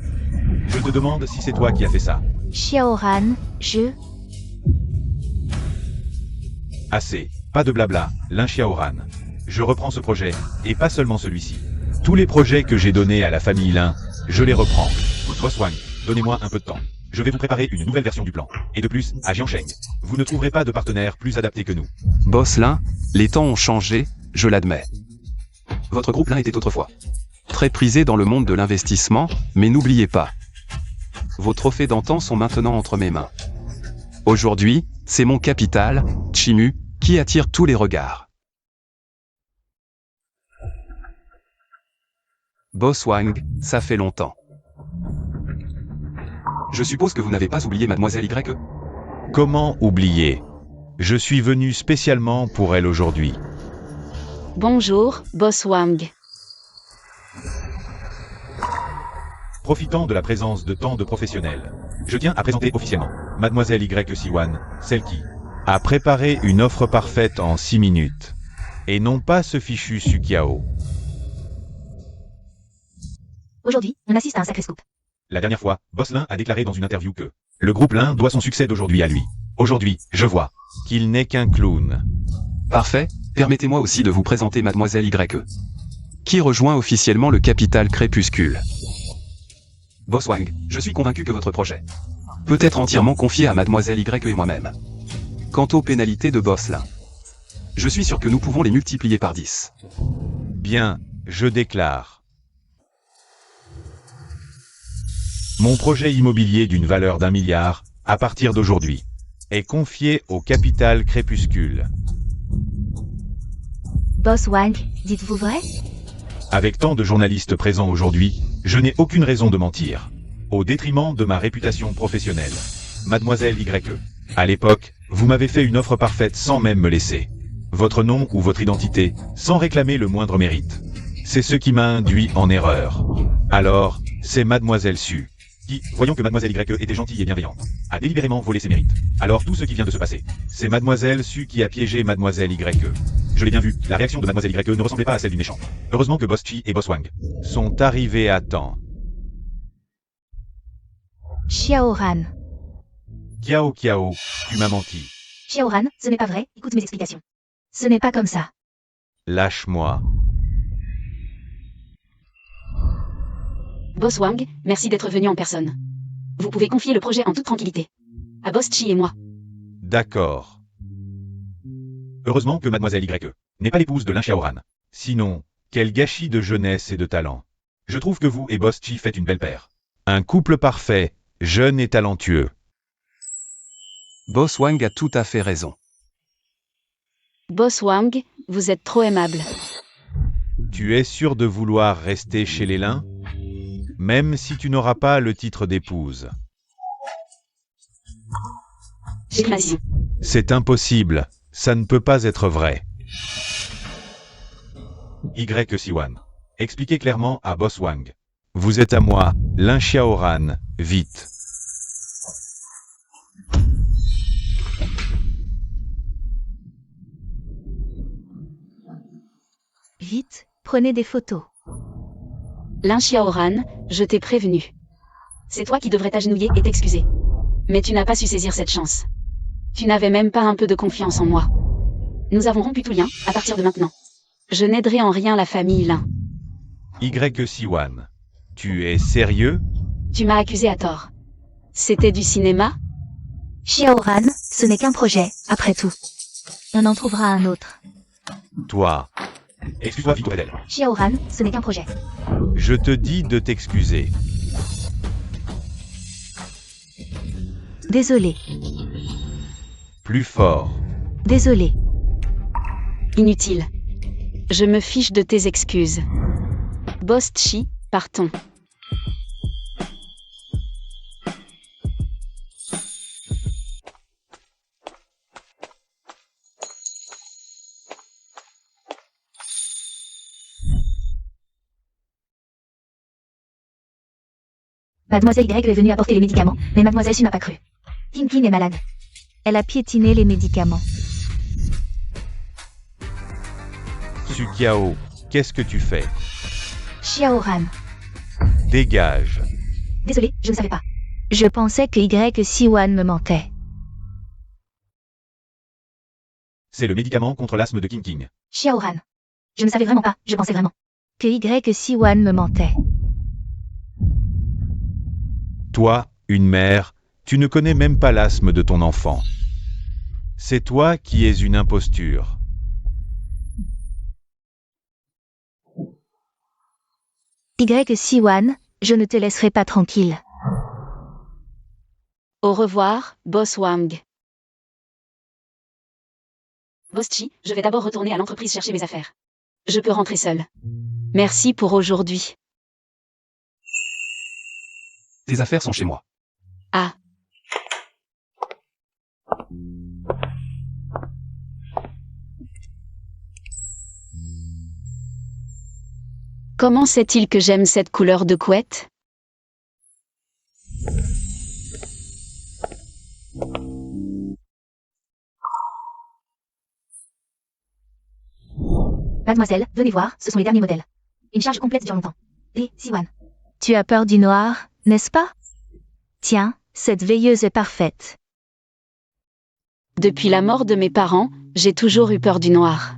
Je te demande si c'est toi qui as fait ça.
Xiaoran,
Assez, pas de blabla, Lin Xiaoran. Je reprends ce projet, et pas seulement celui-ci. Tous les projets que j'ai donnés à la famille Lin, je les reprends. Boss Wang, donnez-moi un peu de temps. Je vais vous préparer une nouvelle version du plan. Et de plus, à Jiansheng, vous ne trouverez pas de partenaire plus adapté que nous.
Boss Lin, les temps ont changé, je l'admets. Votre groupe Lin était autrefois très prisé dans le monde de l'investissement, mais n'oubliez pas. Vos trophées d'antan sont maintenant entre mes mains. Aujourd'hui, c'est mon capital, Chimu, qui attire tous les regards. Boss Wang, ça fait longtemps. Je suppose que vous n'avez pas oublié Mademoiselle Y.
Comment oublier? Je suis venu spécialement pour elle aujourd'hui.
Bonjour, Boss Wang.
Profitant de la présence de tant de professionnels, je tiens à présenter officiellement Mademoiselle Y. Siwan, celle qui a préparé une offre parfaite en 6 minutes. Et non pas ce fichu Sukiao.
Aujourd'hui, on assiste à un sacré scoop.
La dernière fois, Boss Lin a déclaré dans une interview que le groupe Lin doit son succès d'aujourd'hui à lui. Aujourd'hui, je vois qu'il n'est qu'un clown.
Parfait, permettez-moi aussi de vous présenter Mademoiselle Y. Qui rejoint officiellement le capital Crépuscule. Boss Wang, je suis convaincu que votre projet peut être entièrement confié à Mademoiselle Y et moi-même. Quant aux pénalités de Boss Lin, je suis sûr que nous pouvons les multiplier par 10.
Bien, je déclare. Mon projet immobilier d'une valeur d'1 milliard, à partir d'aujourd'hui, est confié au capital Crépuscule.
Boss Wang, dites-vous vrai?
Avec tant de journalistes présents aujourd'hui, je n'ai aucune raison de mentir. Au détriment de ma réputation professionnelle. Mademoiselle Y. À l'époque, vous m'avez fait une offre parfaite sans même me laisser votre nom ou votre identité, sans réclamer le moindre mérite. C'est ce qui m'a induit en erreur. Alors, c'est Mademoiselle Su, qui, voyant que Mademoiselle Y était gentille et bienveillante, a délibérément volé ses mérites. Alors tout ce qui vient de se passer, c'est Mademoiselle Su qui a piégé Mademoiselle Y. Je l'ai bien vu, la réaction de Mademoiselle Y ne ressemblait pas à celle d'une méchante. Heureusement que Boss Chi et Boss Wang sont arrivés à temps.
Xiaoran.
Kiao, tu m'as menti.
Xiaoran, ce n'est pas vrai, écoute mes explications. Ce n'est pas comme ça.
Lâche-moi.
Boss Wang, merci d'être venu en personne. Vous pouvez confier le projet en toute tranquillité. À Boss Chi et moi.
D'accord. Heureusement que Mademoiselle Y n'est pas l'épouse de Lin Xiaoran. Sinon, quel gâchis de jeunesse et de talent. Je trouve que vous et Boss Chi faites une belle paire. Un couple parfait, jeune et talentueux.
Boss Wang a tout à fait raison.
Boss Wang, vous êtes trop aimable.
Tu es sûr de vouloir rester chez les Lin? Même si tu n'auras pas le titre d'épouse.
Déclaration.
C'est impossible, ça ne peut pas être vrai. Y. Siwan. Expliquez clairement à Boss Wang. Vous êtes à moi, Lin Xiaoran, vite.
Vite, prenez des photos.
Lin Xiaoran, je t'ai prévenu. C'est toi qui devrais t'agenouiller et t'excuser. Mais tu n'as pas su saisir cette chance. Tu n'avais même pas un peu de confiance en moi. Nous avons rompu tout lien, à partir de maintenant. Je n'aiderai en rien la famille Lin.
Y. Siwan. Tu es sérieux?
Tu m'as accusé à tort. C'était du cinéma?
Xiaoran, ce n'est qu'un projet, après tout. On en trouvera un autre.
Toi. Excuse-moi, Victor Edel.
Xiaoran, ce n'est qu'un projet.
Je te dis de t'excuser.
Désolé,
Plus fort.
désolé.
Inutile. Je me fiche de tes excuses. Boss Chi, partons.
Mademoiselle Y est venue apporter les médicaments, mais Mademoiselle Su n'a pas cru. King King est malade. Elle a piétiné les médicaments.
Sukiao, qu'est-ce que tu fais?
Xiaoran.
Dégage.
Désolé, je ne savais pas. Je pensais que Y Siwan me mentait.
C'est le médicament contre l'asthme de King King.
Xiaoran. Je ne savais vraiment pas, je pensais vraiment que Y Siwan me mentait.
Toi, une mère, tu ne connais même pas l'asthme de ton enfant. C'est toi qui es une imposture.
Y Siwan, je ne te laisserai pas tranquille.
Au revoir, Boss Wang. Boss Chi, je vais d'abord retourner à l'entreprise chercher mes affaires. Je peux rentrer seul. Merci pour aujourd'hui.
Tes affaires sont chez moi.
Ah. Comment sait-il que j'aime cette couleur de couette?
Mademoiselle, venez voir, ce sont les derniers modèles. Une charge complète dure longtemps. Et Siwan. Tu as peur du noir, n'est-ce pas? Tiens, cette veilleuse est parfaite.
Depuis la mort de mes parents, j'ai toujours eu peur du noir.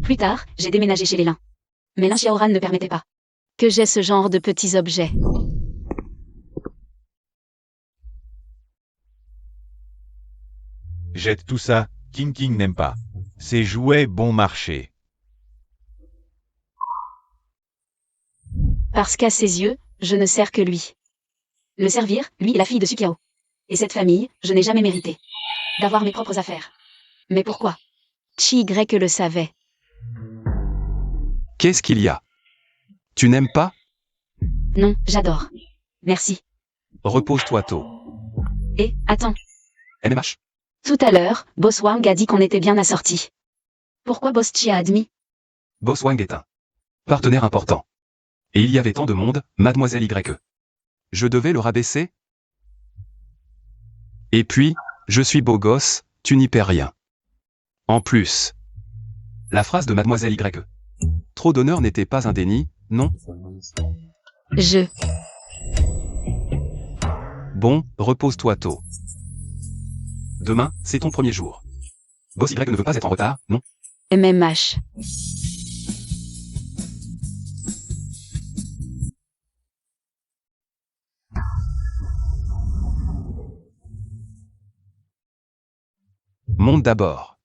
Plus tard, j'ai déménagé chez les Lin. Mais Lin Xiaoran ne permettait pas que j'aie ce genre de petits objets.
Jette tout ça, King King n'aime pas. Ces jouets bon marché.
Parce qu'à ses yeux, je ne sers que lui. Le servir, lui est la fille de Sukiao. Et cette famille, je n'ai jamais mérité d'avoir mes propres affaires. Mais pourquoi? Chi Y le savait.
Qu'est-ce qu'il y a? Tu n'aimes pas?
Non, j'adore. Merci.
Repose-toi tôt.
Et, attends.
MMH.
Tout à l'heure, Boss Wang a dit qu'on était bien assortis. Pourquoi Boss Chi a admis?
Boss Wang est un partenaire important. Et il y avait tant de monde, Mademoiselle Y. Je devais le rabaisser? Et puis, je suis beau gosse, tu n'y perds rien. En plus, la phrase de Mademoiselle Y. Trop d'honneur n'était pas un déni, non? Bon, repose-toi tôt. Demain, c'est ton premier jour. Boss Y ne veut pas être en retard, non?
MMH.
Monte d'abord.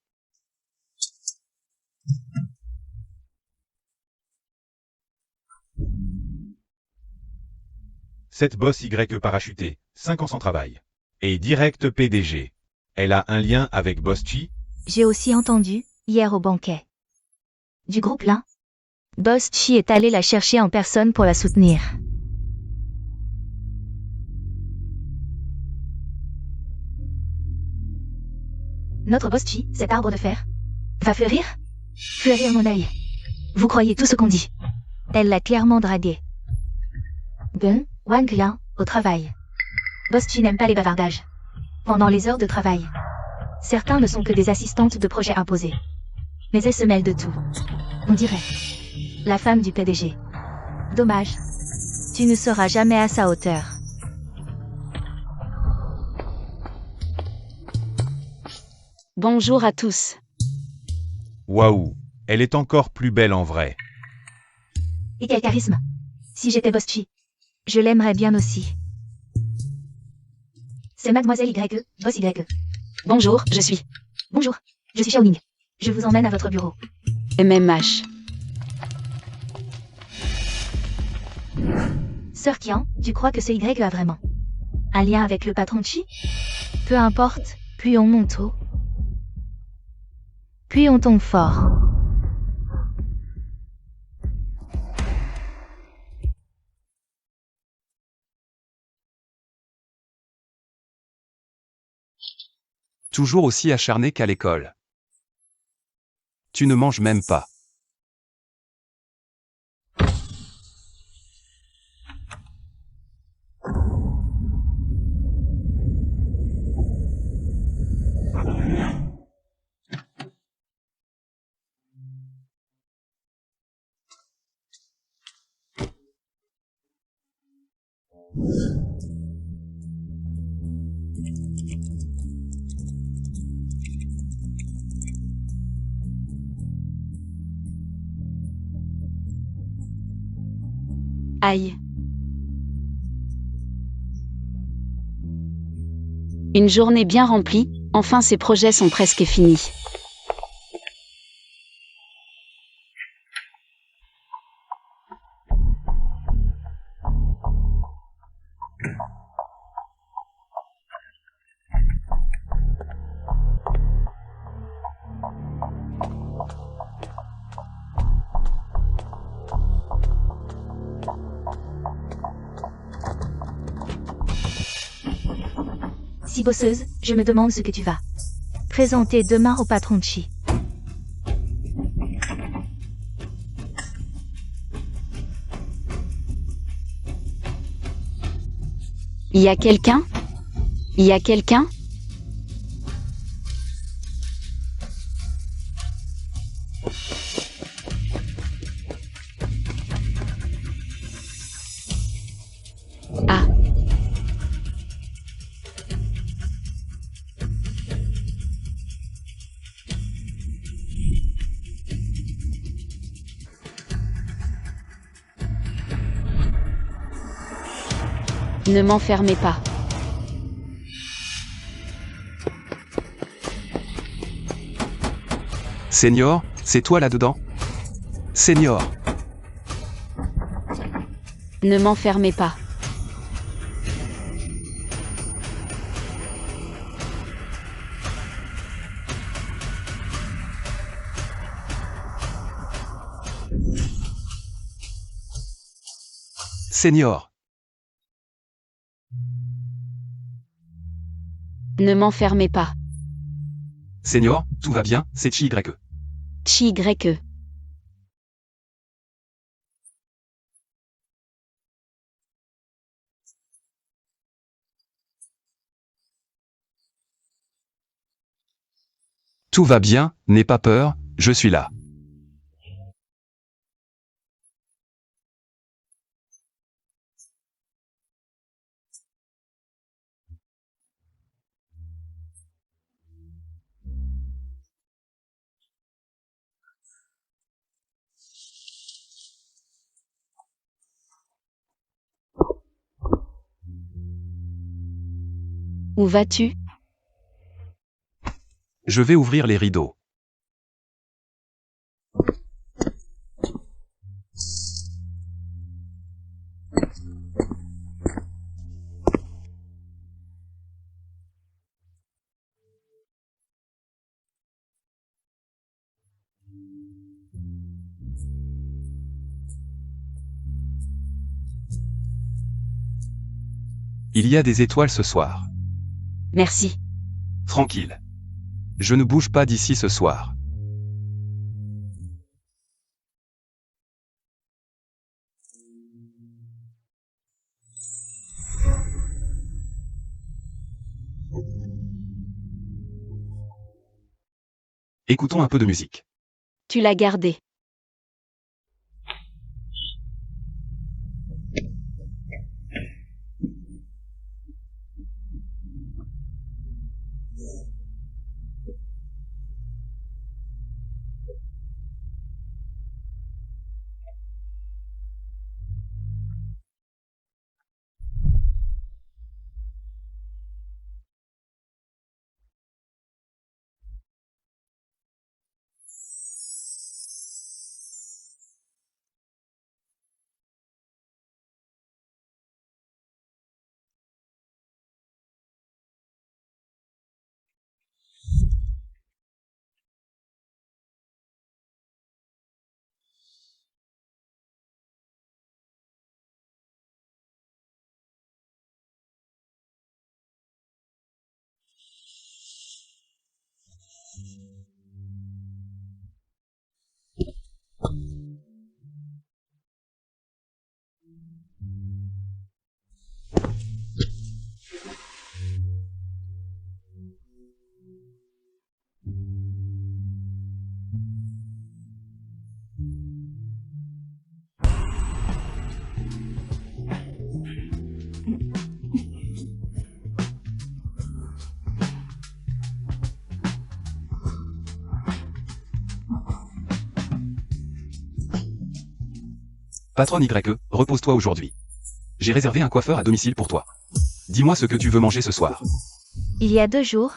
Cette boss Y parachutée, 5 ans sans travail. Et direct PDG. Elle a un lien avec Boss Chi?
J'ai aussi entendu, hier au banquet. Du groupe Lin. Boss Chi est allé la chercher en personne pour la soutenir. Notre Boss Chi, cet arbre de fer, va fleurir? Fleurir mon œil. Vous croyez tout ce qu'on dit. Elle l'a clairement dragué. Gun, Wang Liang, au travail. Boss Chi n'aime pas les bavardages. Pendant les heures de travail. Certains ne sont que des assistantes de projets imposés. Mais elles se mêlent de tout. On dirait. La femme du PDG. Dommage. Tu ne seras jamais à sa hauteur.
Bonjour à tous.
Waouh, elle est encore plus belle en vrai.
Et quel charisme. Si j'étais Boss Chi. Je l'aimerais bien aussi. C'est Mademoiselle YE, Boss YE.
Bonjour, je suis
Bonjour, je suis Xiaoning. Je vous emmène à votre bureau.
MMH.
Sœur Qian, tu crois que ce Y a vraiment un lien avec le patron Chi? Peu importe, plus on monte haut, puis on tombe fort.
Toujours aussi acharné qu'à l'école. Tu ne manges même pas.
Aïe. Une journée bien remplie, enfin ces projets sont presque finis.
Si bosseuse, je me demande ce que tu vas présenter demain au patron Chi.
Il y a quelqu'un? Il y a quelqu'un? Ah. Ne m'enfermez pas.
Senior, c'est toi là-dedans? Senior,
Ne m'enfermez pas.
Senior,
Ne m'enfermez pas.
Senior, tout va bien, c'est Chi YE.
Chi YE.
Tout va bien, n'aie pas peur, je suis là.
Où vas-tu?
Je vais ouvrir les rideaux. Il y a des étoiles ce soir.
Merci.
Tranquille. Je ne bouge pas d'ici ce soir. Écoutons un peu de musique.
Tu l'as gardé.
Patronne YE, repose-toi aujourd'hui. J'ai réservé un coiffeur à domicile pour toi. Dis-moi ce que tu veux manger ce soir.
Il y a 2 jours,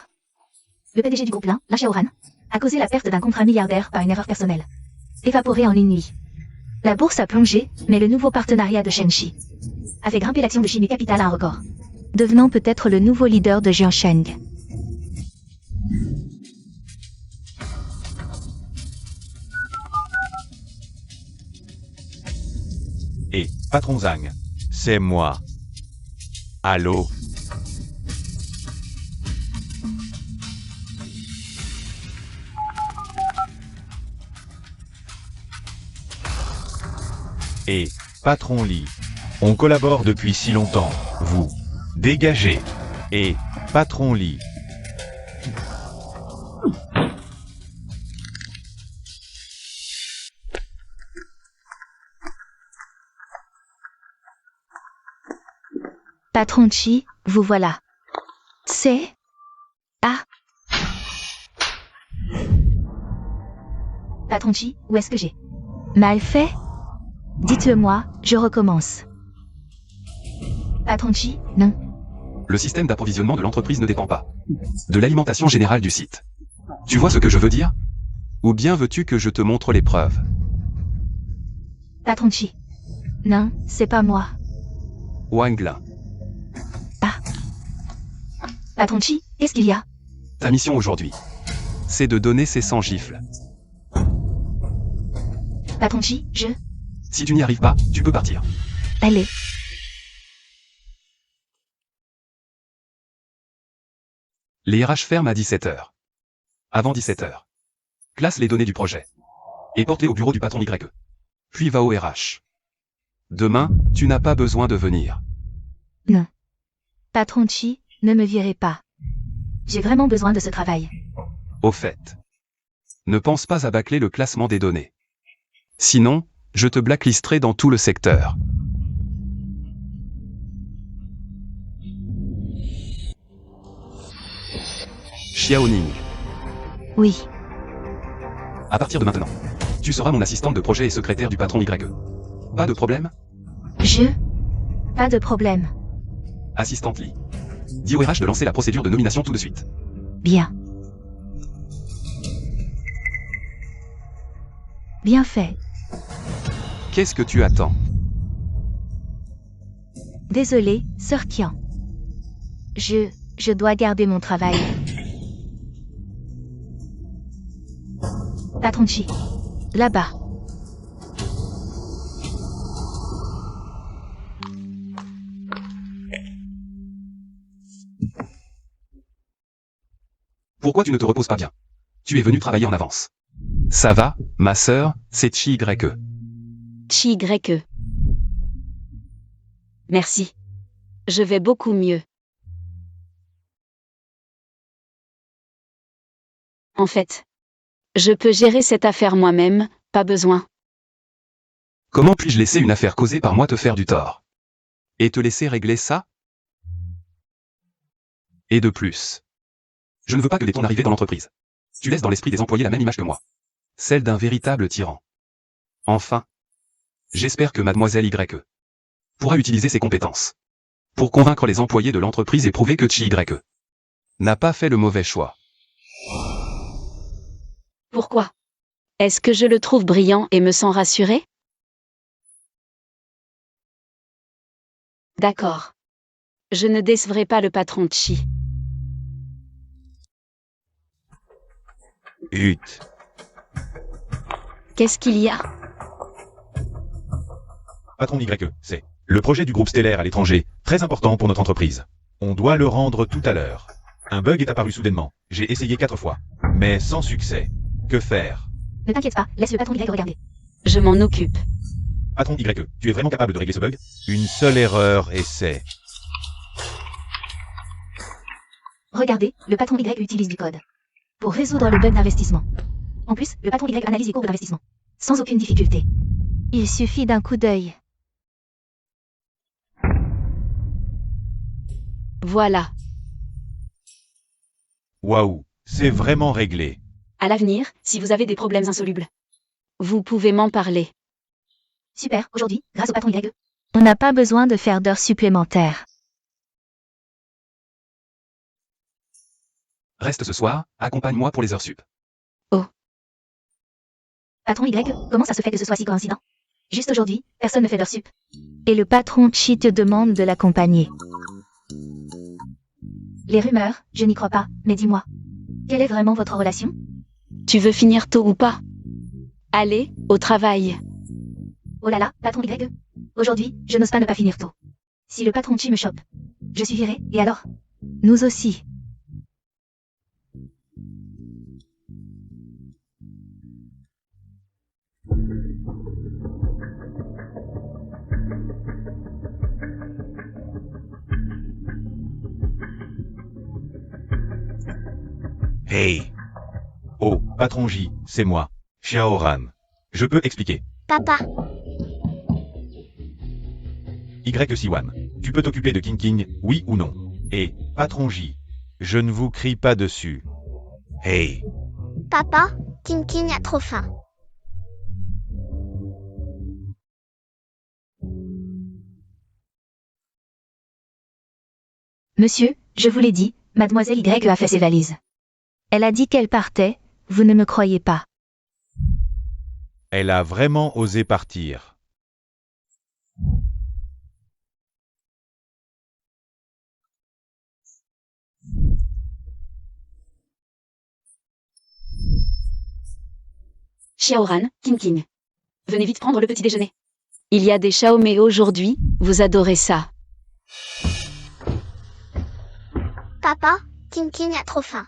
le PDG du groupe Lin, Lin Xiaoran, a causé la perte d'un contrat milliardaire par une erreur personnelle. Évaporé en une nuit. La bourse a plongé, mais le nouveau partenariat de Shenxi a fait grimper l'action de Chimie Capital à un record, devenant peut-être le nouveau leader de Jiansheng.
Et, patron Zhang, c'est moi. Allô? Et, patron Li, on collabore depuis si longtemps, vous. Dégagez. Et, patron Li.
Patron Chi, vous voilà. C'est... Ah. Patron Chi, où est-ce que j'ai mal fait? Dites-le-moi, je recommence. Patron Chi, non.
Le système d'approvisionnement de l'entreprise ne dépend pas de l'alimentation générale du site. Tu vois ce que je veux dire? Ou bien veux-tu que je te montre les preuves?
Patron Chi. Non, c'est pas moi.
Wang Lin,
Patron Chi, qu'est-ce qu'il y a?
ta mission aujourd'hui, c'est de donner ces 100 gifles.
Patron Chi, je...
Si tu n'y arrives pas, tu peux partir.
Allez.
Les RH ferment à 17h. Avant 17h. Classe les données du projet. Et porte-les au bureau du patron YE. Puis va au RH. Demain, tu n'as pas besoin de venir.
Non. Patron Chi, ne me virez pas. J'ai vraiment besoin de ce travail.
Au fait. Ne pense pas à bâcler le classement des données. Sinon, je te blacklisterai dans tout le secteur. Xiaoning,
Oui.
à partir de maintenant, tu seras mon assistante de projet et secrétaire du patron YE. Pas de problème?
Pas de problème.
Assistante Li. Dis au RH de lancer la procédure de nomination tout de suite.
Bien. Bien fait.
Qu'est-ce que tu attends?
Désolé, Sir Qian. Je dois garder mon travail. Patron Chi. Là-bas.
Pourquoi tu ne te reposes pas bien? Tu es venu travailler en avance. Ça va, ma sœur, c'est Chi YE.
Chi YE. Merci. Je vais beaucoup mieux. En fait, je peux gérer cette affaire moi-même, pas besoin.
Comment puis-je laisser une affaire causée par moi te faire du tort? Et te laisser régler ça? Et de plus. Je ne veux pas que ton arrivée dans l'entreprise. Tu laisses dans l'esprit des employés la même image que moi. Celle d'un véritable tyran. Enfin. J'espère que mademoiselle YE pourra utiliser ses compétences pour convaincre les employés de l'entreprise et prouver que Chi YE n'a pas fait le mauvais choix.
Pourquoi? Est-ce que je le trouve brillant et me sens rassuré? D'accord. Je ne décevrai pas le patron Chi.
Hut.
Qu'est-ce qu'il y a?
Patron YE, c'est le projet du groupe stellaire à l'étranger, très important pour notre entreprise. On doit le rendre tout à l'heure. Un bug est apparu soudainement. J'ai essayé 4 fois, mais sans succès. Que faire?
Ne t'inquiète pas, laisse le patron Y regarder.
Je m'en occupe.
Patron YE, tu es vraiment capable de régler ce bug? Une seule erreur et c'est...
Regardez, le patron Y utilise du code pour résoudre le bug d'investissement. En plus, le patron Y analyse les courbes d'investissement. Sans aucune difficulté. Il suffit d'un coup d'œil.
Voilà.
Waouh, c'est vraiment réglé.
À l'avenir, si vous avez des problèmes insolubles, vous pouvez m'en parler.
Super, aujourd'hui, grâce au patron Y. On n'a pas besoin de faire d'heures supplémentaires.
Reste ce soir, accompagne-moi pour les heures sup.
Patron Y, comment ça se fait que ce soit si coïncident? Juste aujourd'hui, personne ne fait d'heures sup. Et le patron Chi te demande de l'accompagner. Les rumeurs, je n'y crois pas, mais dis-moi. Quelle est vraiment votre relation?
Tu veux finir tôt ou pas? Allez, au travail.
Oh là là, patron Y. Aujourd'hui, je n'ose pas ne pas finir tôt. Si le patron Chi me chope, je suis viré, et alors? Nous aussi.
Hey! Oh, patron J, c'est moi, Xiaoran. Je peux expliquer.
Papa,
Y Siwan. Tu peux t'occuper de King King, oui ou non? Et, patron J, je ne vous crie pas dessus. Hey!
papa, King King a trop faim.
Monsieur, je vous l'ai dit, mademoiselle Y a fait ses valises. Elle a dit qu'elle partait, vous ne me croyez pas.
Elle a vraiment osé partir.
Xiaoran, King King. Venez vite prendre le petit déjeuner. Il y a des Xiaomei aujourd'hui, vous adorez ça.
Papa, King King a trop faim.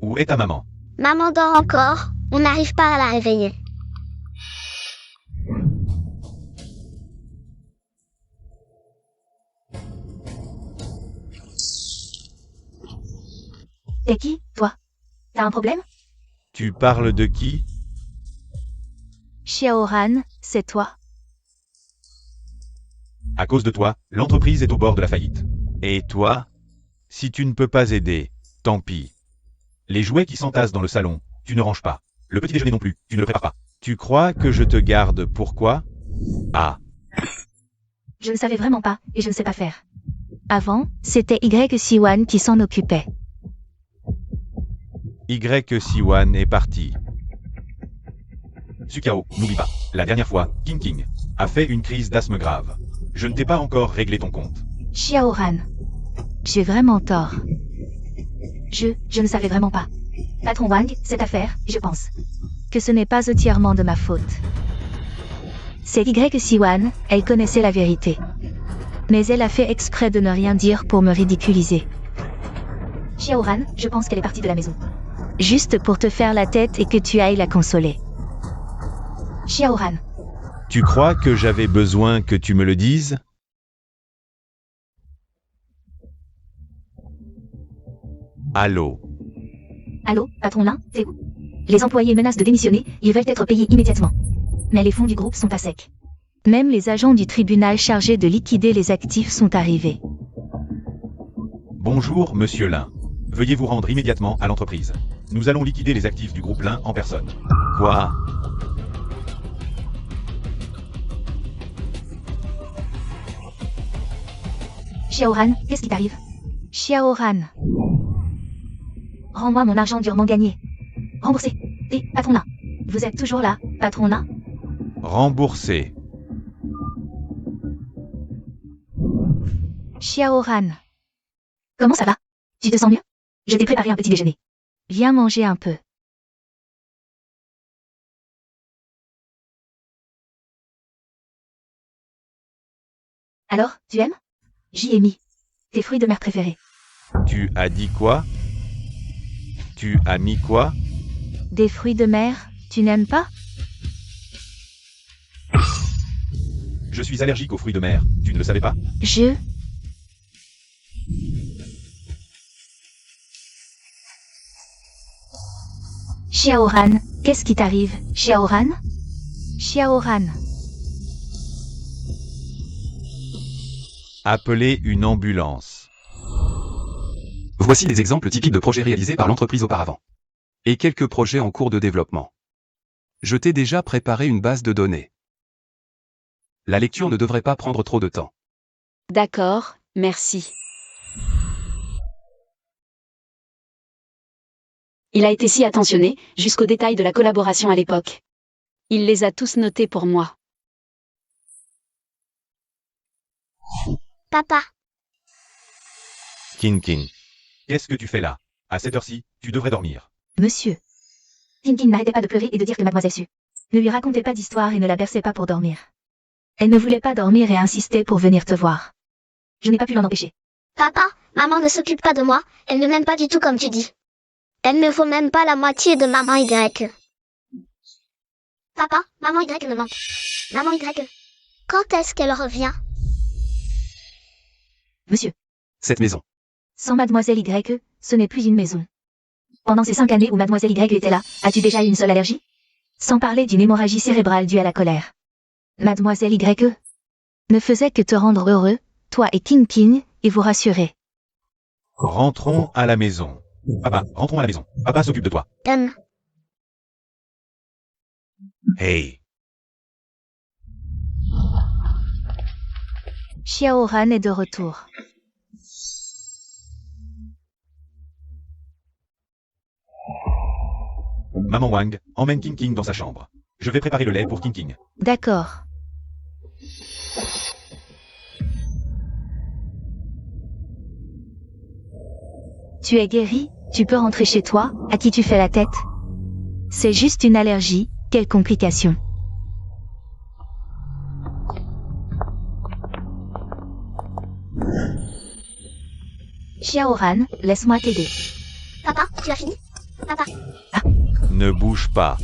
Où est ta maman?
Maman dort encore, on n'arrive pas à la réveiller.
T'es qui, toi? T'as un problème?
Tu parles de qui?
Xiaoran, c'est toi.
À cause de toi, l'entreprise est au bord de la faillite. Et toi? Si tu ne peux pas aider, tant pis. Les jouets qui s'entassent dans le salon, tu ne ranges pas. Le petit déjeuner non plus, tu ne le prépares pas. Tu crois que je te garde pourquoi? Ah,
Je ne savais vraiment pas, et je ne sais pas faire. Avant, c'était Y Siwan qui s'en occupait.
Y Siwan est parti. Sukao, n'oublie pas, la dernière fois, King King a fait une crise d'asthme grave. Je ne t'ai pas encore réglé ton compte.
Xiaoran. J'ai vraiment tort. Je ne savais vraiment pas. Patron Wang, cette affaire, je pense que ce n'est pas entièrement de ma faute. C'est Y Siwan, elle connaissait la vérité. Mais elle a fait exprès de ne rien dire pour me ridiculiser. Xiaoran, je pense qu'elle est partie de la maison. Juste pour te faire la tête et que tu ailles la consoler. Xiaoran.
Tu crois que j'avais besoin que tu me le dises? Allô?
Allô, patron Lin, c'est où? Les employés menacent de démissionner, ils veulent être payés immédiatement. Mais les fonds du groupe sont à sec. Même les agents du tribunal chargés de liquider les actifs sont arrivés.
Bonjour, monsieur Lin. Veuillez vous rendre immédiatement à l'entreprise. Nous allons liquider les actifs du groupe Lin en personne. Quoi?
Xiaoran, qu'est-ce qui t'arrive? Xiaoran. Rends-moi mon argent durement gagné. Remboursé. Et, patron Lin. Vous êtes toujours là, patron Lin?
Remboursé.
Xiaoran. Comment ça va? Tu te sens mieux? Je t'ai préparé un petit déjeuner. Viens manger un peu. Alors, tu aimes? J'y ai mis. Tes fruits de mer préférés.
Tu as dit quoi? Tu as mis quoi?
Des fruits de mer, tu n'aimes pas?
Je suis allergique aux fruits de mer. Tu ne le savais pas?
Xiaoran, qu'est-ce qui t'arrive, Xiaoran? Xiaoran.
Appelez une ambulance.
Voici des exemples typiques de projets réalisés par l'entreprise auparavant. Et quelques projets en cours de développement. Je t'ai déjà préparé une base de données. La lecture ne devrait pas prendre trop de temps.
D'accord, merci. Il a été si attentionné, jusqu'aux détails de la collaboration à l'époque. Il les a tous notés pour moi.
Papa,
King King. Qu'est-ce que tu fais là? À cette heure-ci, tu devrais dormir.
Monsieur. Tintin n'arrêtait pas de pleurer et de dire que mademoiselle sut. Ne lui racontez pas d'histoire et ne la bercez pas pour dormir. Elle ne voulait pas dormir et insistait pour venir te voir. Je n'ai pas pu l'en empêcher.
papa, maman ne s'occupe pas de moi, elle ne m'aime pas du tout comme tu dis. Elle ne vaut même pas la moitié de maman Y. Papa, maman Y me manque. Maman Y. Quand est-ce qu'elle revient?
Monsieur.
Cette maison.
Sans mademoiselle Y, ce n'est plus une maison. Pendant ces 5 années où mademoiselle Y était là, as-tu déjà eu une seule allergie? Sans parler d'une hémorragie cérébrale due à la colère. Mademoiselle Y ne faisait que te rendre heureux, toi et King King, et vous rassurer.
Rentrons à la maison. Papa, rentrons à la maison. Papa s'occupe de toi. Hey.
Xiaoran est de retour.
Maman Wang, emmène King King dans sa chambre. Je vais préparer le lait pour King King.
D'accord. Tu es guéri, tu peux rentrer chez toi, à qui tu fais la tête? C'est juste une allergie, quelle complication? Xiaoran, laisse-moi t'aider.
Papa, tu as fini? Papa,
Ne bouge pas.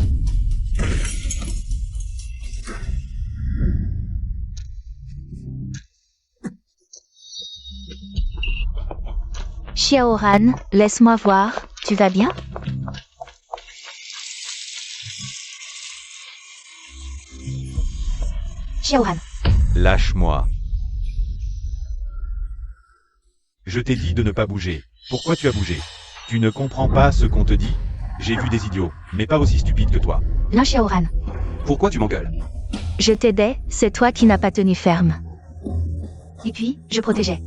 Xiaoran, laisse-moi voir, tu vas bien? Xiaoran.
Lâche-moi. Je t'ai dit de ne pas bouger. Pourquoi tu as bougé? Tu ne comprends pas ce qu'on te dit? J'ai vu des idiots, mais pas aussi stupides que toi.
Non, Xiaoran.
Pourquoi tu m'engueules?
Je t'aidais, c'est toi qui n'as pas tenu ferme. Et puis, je protégeais.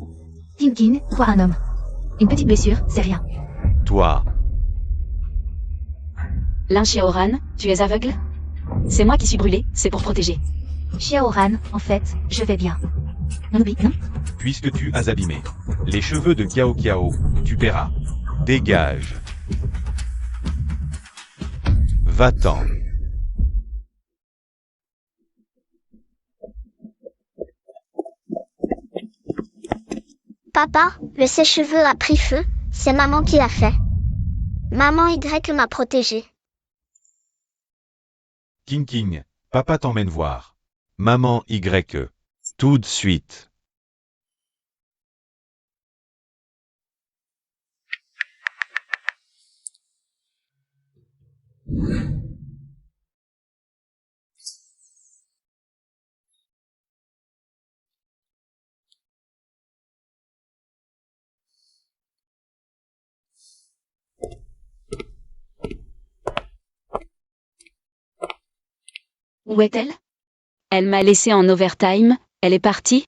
Tintin, voir un homme. Une petite blessure, c'est rien.
Toi.
Lin Xiaoran, tu es aveugle? C'est moi qui suis brûlé, c'est pour protéger.
Xiaoran, en fait, je vais bien. Non, oublie, non?
Puisque tu as abîmé les cheveux de Kiao Kiao, tu paieras. Dégage. Va-t'en.
papa, le sèche-cheveux a pris feu, c'est maman qui l'a fait. Maman Y m'a protégée.
King King, papa t'emmène voir. Maman Y. Tout de suite.
Où est-elle? Elle m'a laissé en overtime, elle est partie?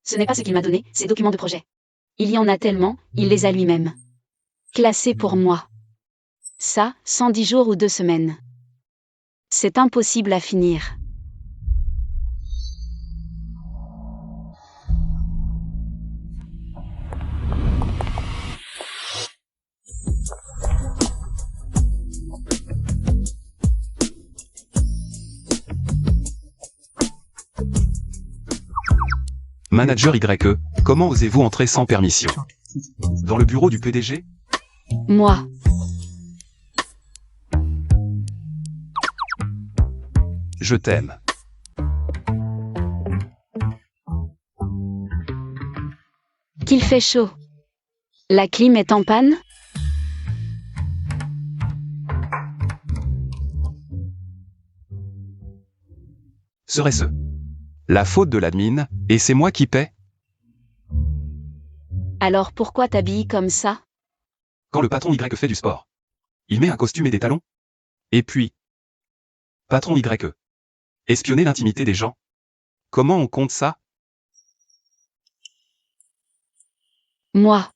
Ce n'est pas ce qu'il m'a donné, ces documents de projet. Il y en a tellement, il les a lui-même classés pour moi. Ça, 110 jours ou 2 semaines. C'est impossible à finir.
Manager YE, comment osez-vous entrer sans permission? Dans le bureau du PDG?
Moi.
Je t'aime.
Qu'il fait chaud. La clim est en panne?
Serait-ce la faute de l'admin, et c'est moi qui paie?
Alors pourquoi t'habilles comme ça?
Quand le patron Y fait du sport, il met un costume et des talons. Et puis, patron Y. Espionner l'intimité des gens. Comment on compte ça?
Moi.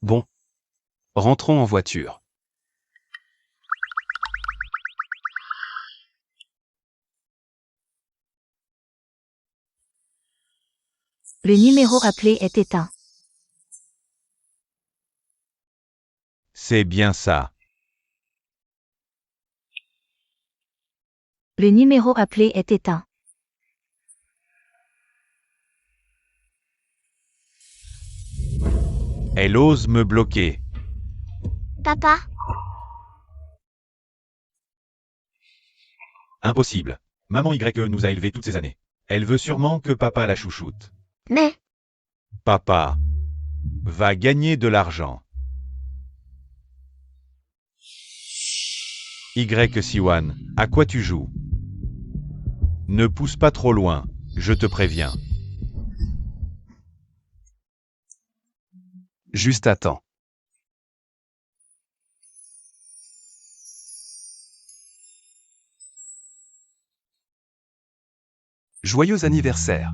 Bon. Rentrons en voiture.
Le numéro appelé est éteint.
C'est bien ça.
Le numéro appelé est éteint.
Elle ose me bloquer.
Papa,
Impossible. Maman Y nous a élevés toutes ces années. Elle veut sûrement que papa la chouchoute.
mais,
Papa va gagner de l'argent. Y Siwan, à quoi tu joues? Ne pousse pas trop loin, je te préviens.
Juste à temps. Joyeux anniversaire.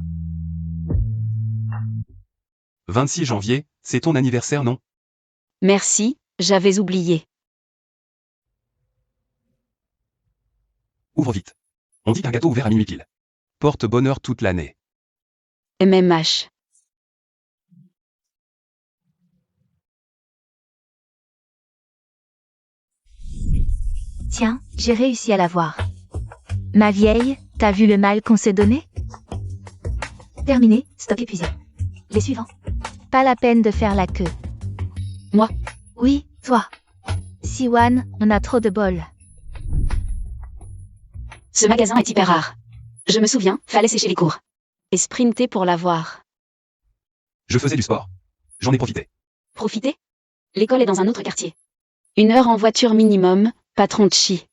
26 janvier, c'est ton anniversaire, non?
Merci, j'avais oublié.
Ouvre vite. On dit qu'un gâteau ouvert à minuit pile porte bonheur toute l'année.
MMH.
Tiens, j'ai réussi à l'avoir. Ma vieille, t'as vu le mal qu'on s'est donné? Terminé, stock épuisé. Les suivants. Pas la peine de faire la queue.
Moi.
Oui, toi. Siwan, on a trop de bol.
Ce magasin est hyper rare. Je me souviens, fallait sécher les cours. Et sprinter pour l'avoir.
Je faisais du sport. J'en ai profité.
Profiter? L'école est dans un autre quartier. 1 heure en voiture minimum, patron de chi.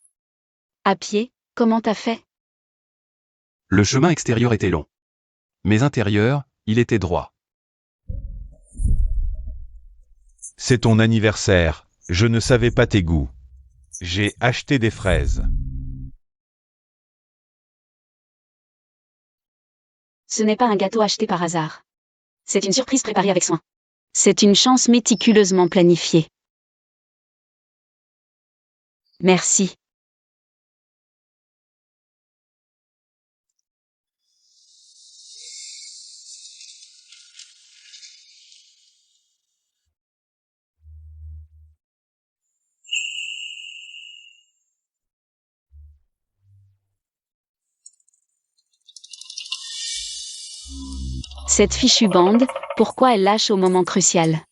À pied, comment t'as fait?
Le chemin extérieur était long. Mais intérieur, il était droit.
C'est ton anniversaire, je ne savais pas tes goûts. J'ai acheté des fraises.
Ce n'est pas un gâteau acheté par hasard. C'est une surprise préparée avec soin. C'est une chance méticuleusement planifiée. Merci. Cette fichue bande, pourquoi elle lâche au moment crucial?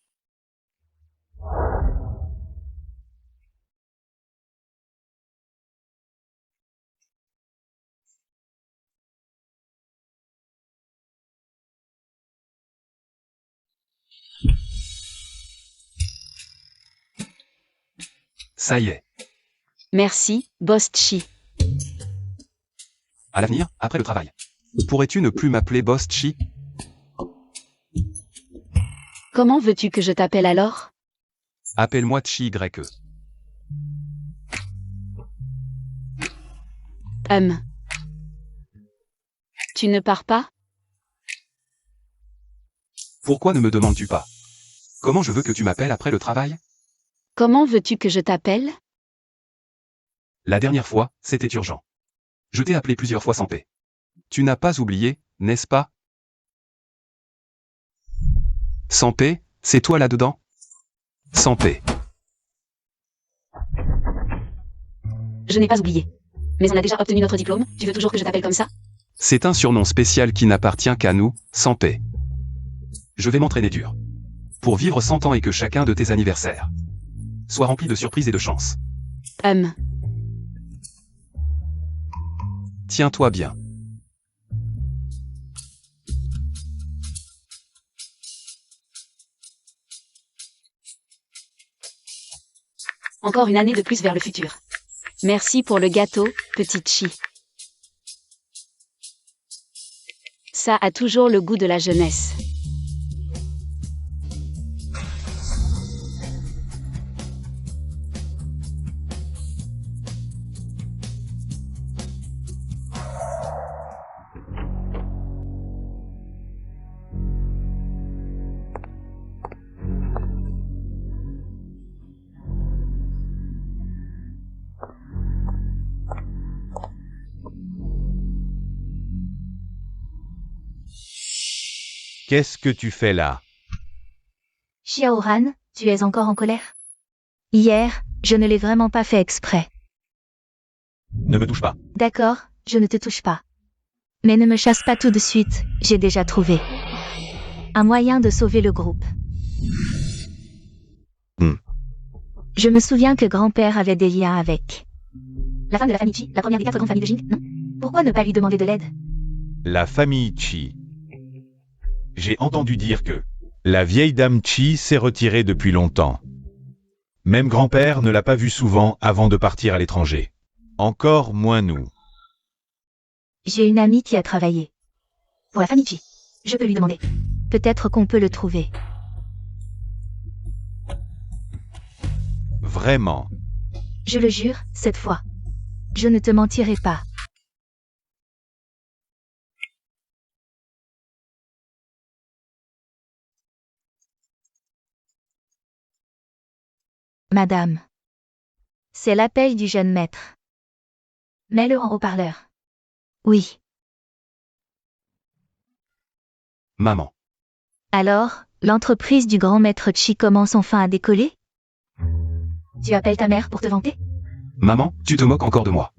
Ça y est.
Merci, Boss Chi.
À l'avenir, après le travail. Pourrais-tu ne plus m'appeler Boss Chi?
Comment veux-tu que je t'appelle alors?
Appelle-moi Chi Y.
Tu ne pars pas?
Pourquoi ne me demandes-tu pas? Comment je veux que tu m'appelles après le travail?
Comment veux-tu que je t'appelle?
La dernière fois, c'était urgent. Je t'ai appelé plusieurs fois sans paix. Tu n'as pas oublié, n'est-ce pas? Sans paix, c'est toi là-dedans? Sans paix.
Je n'ai pas oublié. Mais on a déjà obtenu notre diplôme, tu veux toujours que je t'appelle comme ça?
C'est un surnom spécial qui n'appartient qu'à nous, sans paix. Je vais m'entraîner dur. Pour vivre 100 ans et que chacun de tes anniversaires soit rempli de surprises et de chances. Tiens-toi bien.
Encore une année de plus vers le futur. Merci pour le gâteau, petite Chi. Ça a toujours le goût de la jeunesse.
Qu'est-ce que tu fais là?
Xiaoran, tu es encore en colère? Hier, je ne l'ai vraiment pas fait exprès.
Ne me touche pas.
D'accord, je ne te touche pas. Mais ne me chasse pas tout de suite, j'ai déjà trouvé un moyen de sauver le groupe. Je me souviens que grand-père avait des liens avec la femme de la famille Chi, la première des 4 grandes familles de Jing, non? Pourquoi ne pas lui demander de l'aide?
La famille Chi. J'ai entendu dire que la vieille dame Chi s'est retirée depuis longtemps. Même grand-père ne l'a pas vue souvent avant de partir à l'étranger. Encore moins nous.
J'ai une amie qui a travaillé pour la famille Chi. Je peux lui demander. Peut-être qu'on peut le trouver.
Vraiment.
Je le jure, cette fois. Je ne te mentirai pas. Madame. C'est l'appel du jeune maître. Mets-le en haut-parleur. Oui.
Maman.
Alors, l'entreprise du grand maître Chi commence enfin à décoller? Tu appelles ta mère pour te vanter?
Maman, tu te moques encore de moi.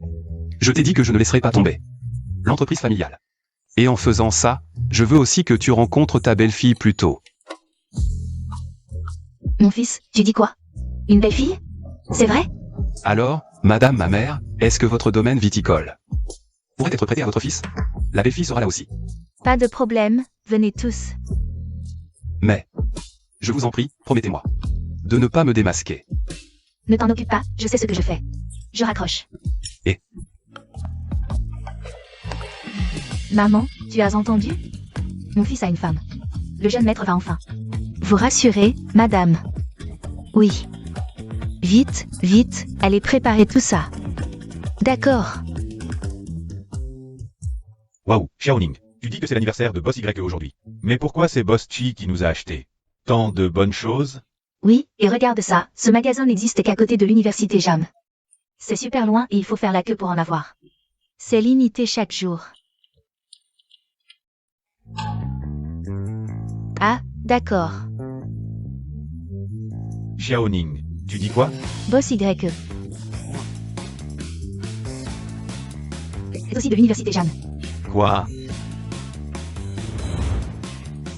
Je t'ai dit que je ne laisserai pas tomber l'entreprise familiale. Et en faisant ça, je veux aussi que tu rencontres ta belle-fille plus tôt.
Mon fils, tu dis quoi? Une belle fille? C'est vrai?
Alors, madame ma mère, est-ce que votre domaine viticole pourrait être prêté à votre fils? La belle-fille sera là aussi.
Pas de problème, venez tous.
Mais, je vous en prie, promettez-moi de ne pas me démasquer.
Ne t'en occupe pas, je sais ce que je fais. Je raccroche.
Et
Maman, tu as entendu? Mon fils a une femme. Le jeune maître va enfin vous rassurer, madame. Oui. Vite, vite, allez préparer tout ça. D'accord.
Waouh, Xiaoning, tu dis que c'est l'anniversaire de Boss Y aujourd'hui. Mais pourquoi c'est Boss Chi qui nous a acheté tant de bonnes choses?
Oui, et regarde ça, ce magasin n'existe qu'à côté de l'université Jam. C'est super loin et il faut faire la queue pour en avoir. C'est limité chaque jour. Ah, d'accord.
Xiaoning, tu dis quoi?
Boss Y. C'est aussi de l'université Jam.
Quoi?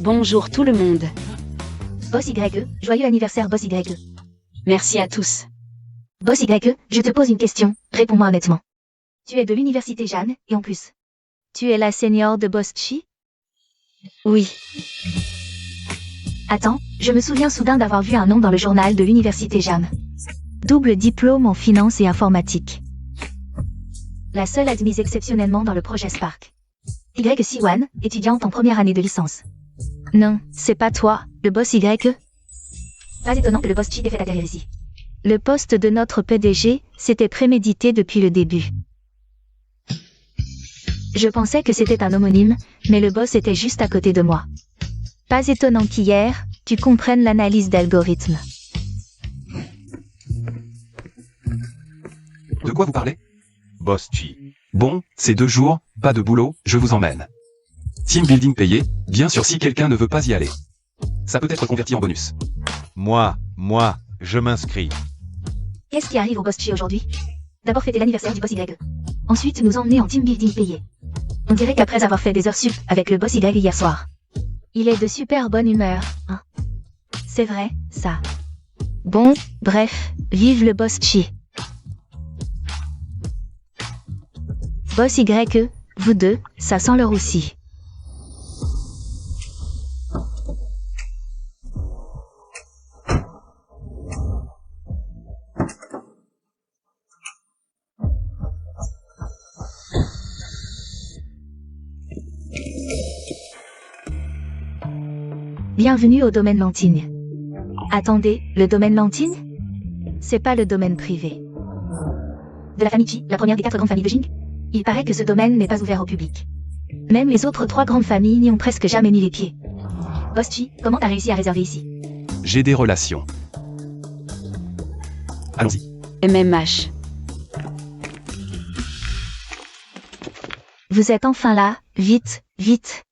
Bonjour tout le monde.
Boss Y, joyeux anniversaire Boss Y.
Merci à tous.
Boss Y, je te pose une question, réponds-moi honnêtement. Tu es de l'université Jeanne, et en plus, tu es la senior de Boss Chi?
Oui.
Attends, je me souviens soudain d'avoir vu un nom dans le journal de l'université Jam. Double diplôme en finance et informatique. La seule admise exceptionnellement dans le projet Spark. Y Siwan, étudiante en première année de licence. Non, c'est pas toi, le boss Y. Pas étonnant que le boss Chi t'ait fait atterrir ici. Le poste de notre PDG, c'était prémédité depuis le début. Je pensais que c'était un homonyme, mais le boss était juste à côté de moi. Pas étonnant qu'hier, tu comprennes l'analyse d'algorithme.
De quoi vous parlez?
Boss Chi.
Bon, c'est 2 jours, pas de boulot, je vous emmène. Team building payé, bien sûr si quelqu'un ne veut pas y aller. Ça peut être converti en bonus.
Moi, je m'inscris.
Qu'est-ce qui arrive au boss Chi aujourd'hui? D'abord fêter l'anniversaire du boss Y. Ensuite nous emmener en team building payé. On dirait qu'après avoir fait des heures sup avec le boss Y hier soir, il est de super bonne humeur, hein? C'est vrai, ça. Bon, bref, vive le boss Chi. Boss Y, vous deux, ça sent l'heure aussi. Bienvenue au domaine Lantigne. Attendez, le domaine Lantigne? C'est pas le domaine privé. De la famille Chi, la première des 4 grandes familles de Jing? Il paraît que ce domaine n'est pas ouvert au public. Même les autres 3 grandes familles n'y ont presque jamais mis les pieds. Boss Chi, comment t'as réussi à réserver ici?
J'ai des relations. Allons-y.
MMH.
Vous êtes enfin là, vite, vite.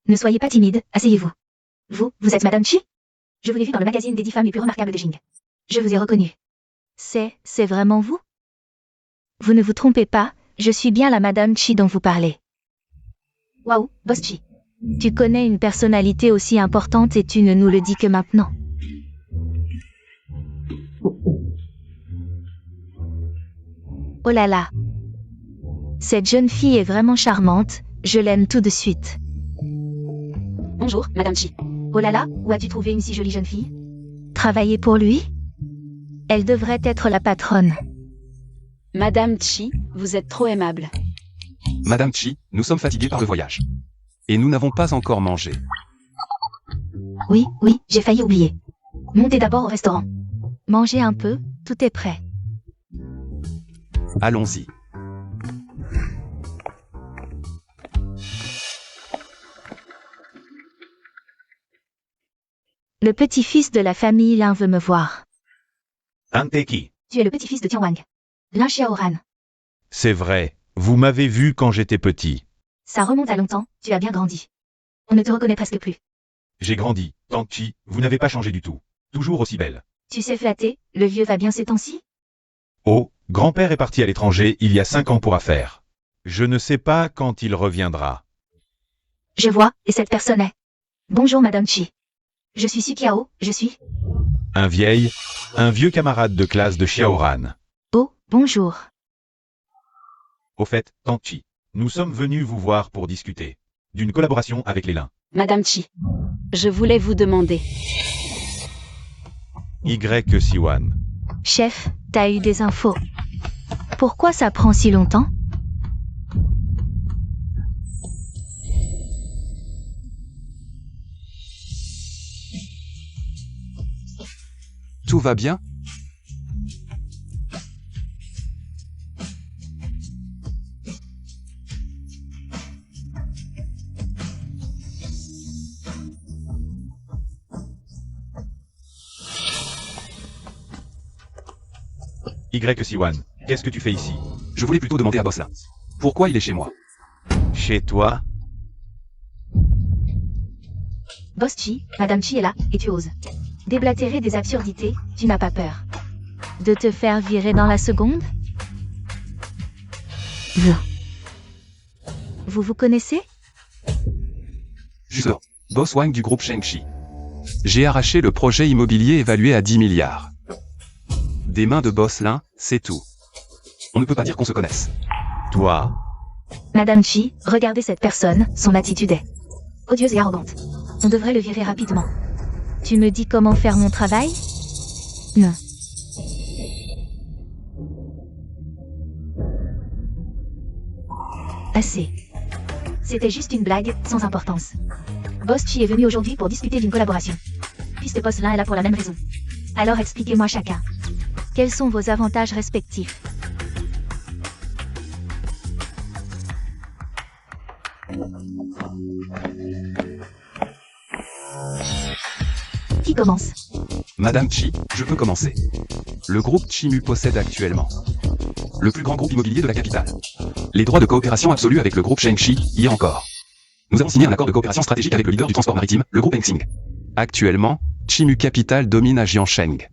Ne soyez pas timide, asseyez-vous. Vous êtes Madame Chi? Je vous l'ai vu dans le magazine des 10 femmes les plus remarquables de Jing. Je vous ai reconnu. C'est vraiment vous? Vous ne vous trompez pas, je suis bien la Madame Chi dont vous parlez. Waouh, Boss Chi. Tu connais une personnalité aussi importante et tu ne nous le dis que maintenant. Oh là là. Cette jeune fille est vraiment charmante, je l'aime tout de suite.
Bonjour, Madame Chi.
Oh là là, où as-tu trouvé une si jolie jeune fille? Travailler pour lui? Elle devrait être la patronne.
Madame Chi, vous êtes trop aimable.
Madame Chi, nous sommes fatigués par le voyage. Et nous n'avons pas encore mangé.
Oui, j'ai failli oublier. Montez d'abord au restaurant. Mangez un peu, tout est prêt.
Allons-y.
Le petit-fils de la famille Lin veut me voir.
Un t'es qui?
Tu es le petit-fils de Tian Wang. Lin Xiaoran.
C'est vrai, vous m'avez vu quand j'étais petit.
Ça remonte à longtemps, tu as bien grandi. On ne te reconnaît presque plus.
J'ai grandi, Tante Chi, vous n'avez pas changé du tout. Toujours aussi belle.
Tu sais flatter, le vieux va bien ces temps-ci?
Oh, grand-père est parti à l'étranger il y a 5 ans pour affaires. Je ne sais pas quand il reviendra.
Je vois, et cette personne est. Bonjour Madame Chi. Je suis Sukiao, je suis.
Un vieux camarade de classe de Xiaoran.
Oh, bonjour.
Au fait, Tante Chi, nous sommes venus vous voir pour discuter d'une collaboration avec les Lin.
Madame Chi, je voulais vous demander.
Y Siwan.
Chef, t'as eu des infos. Pourquoi ça prend si longtemps?
Tout va bien?
Y Siwan, qu'est-ce que tu fais ici?
Je voulais plutôt demander à Boss Lin. Pourquoi il est chez moi?
Chez toi?
Boss Chi, Madame Chi est là, et tu oses. Déblatérer des absurdités, tu n'as pas peur. De te faire virer dans la seconde? Vous vous connaissez?
Justement, Boss Wang du groupe Shengxi. J'ai arraché le projet immobilier évalué à 10 milliards. Des mains de Boss Lin, c'est tout. On ne peut pas dire qu'on se connaisse.
Toi?
Madame Chi, regardez cette personne, son attitude est odieuse et arrogante. On devrait le virer rapidement. Tu me dis comment faire mon travail? Non. Assez. C'était juste une blague, sans importance. Boss Chi est venu aujourd'hui pour discuter d'une collaboration. Puisque Boss Lin est là pour la même raison. Alors expliquez-moi chacun. Quels sont vos avantages respectifs? Qui commence?
Madame Chi, je peux commencer. Le groupe Chimu possède actuellement le plus grand groupe immobilier de la capitale. Les droits de coopération absolue avec le groupe Shengxi, hier encore. Nous avons signé un accord de coopération stratégique avec le leader du transport maritime, le groupe Hengxing. Actuellement, Chimu Capital domine à Jiansheng.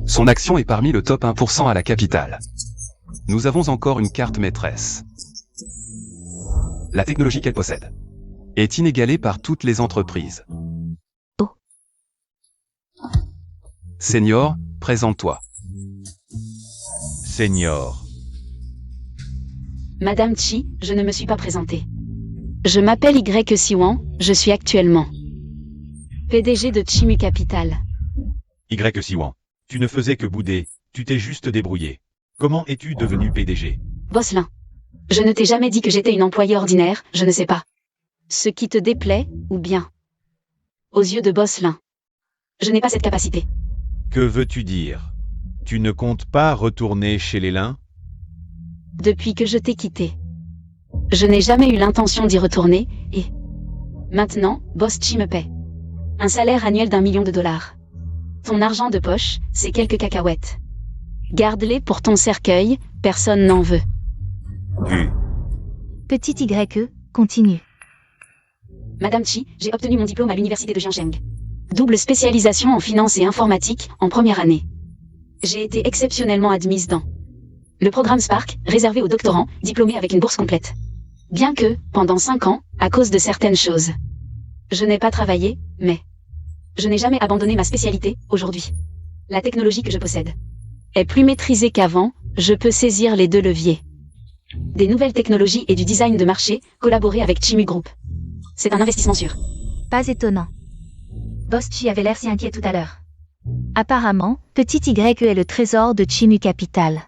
Son action est parmi le top 1% à la capitale. Nous avons encore une carte maîtresse. La technologie qu'elle possède est inégalée par toutes les entreprises.
Oh.
Senior, présente-toi.
Senior.
Madame Chi, je ne me suis pas présentée. Je m'appelle Y Siwan, je suis actuellement PDG de Chimu Capital.
Y Siwan. Tu ne faisais que bouder, tu t'es juste débrouillé. Comment es-tu devenu PDG?
Boss Lin. Je ne t'ai jamais dit que j'étais une employée ordinaire, je ne sais pas. Ce qui te déplaît, ou bien. Aux yeux de Boss Lin. Je n'ai pas cette capacité.
Que veux-tu dire? Tu ne comptes pas retourner chez les Lin?
Depuis que je t'ai quitté. Je n'ai jamais eu l'intention d'y retourner, et... Maintenant, Boss Chi me paie. Un salaire annuel d'1 million de dollars. Ton argent de poche, c'est quelques cacahuètes. Garde-les pour ton cercueil, personne n'en veut.
Vu.
Petit Y, continue.
Madame Chi, j'ai obtenu mon diplôme à l'université de Jiangsheng. Double spécialisation en finance et informatique, en première année. J'ai été exceptionnellement admise dans le programme Spark, réservé aux doctorants, diplômés avec une bourse complète. Bien que, pendant 5 ans, à cause de certaines choses, je n'ai pas travaillé, mais je n'ai jamais abandonné ma spécialité, aujourd'hui. La technologie que je possède est plus maîtrisée qu'avant, je peux saisir les deux leviers. Des nouvelles technologies et du design de marché, collaborer avec Chimu Group. C'est un investissement sûr.
Pas étonnant. Boss Chi avait l'air si inquiet tout à l'heure. Apparemment, Petit Y est le trésor de Chimu Capital.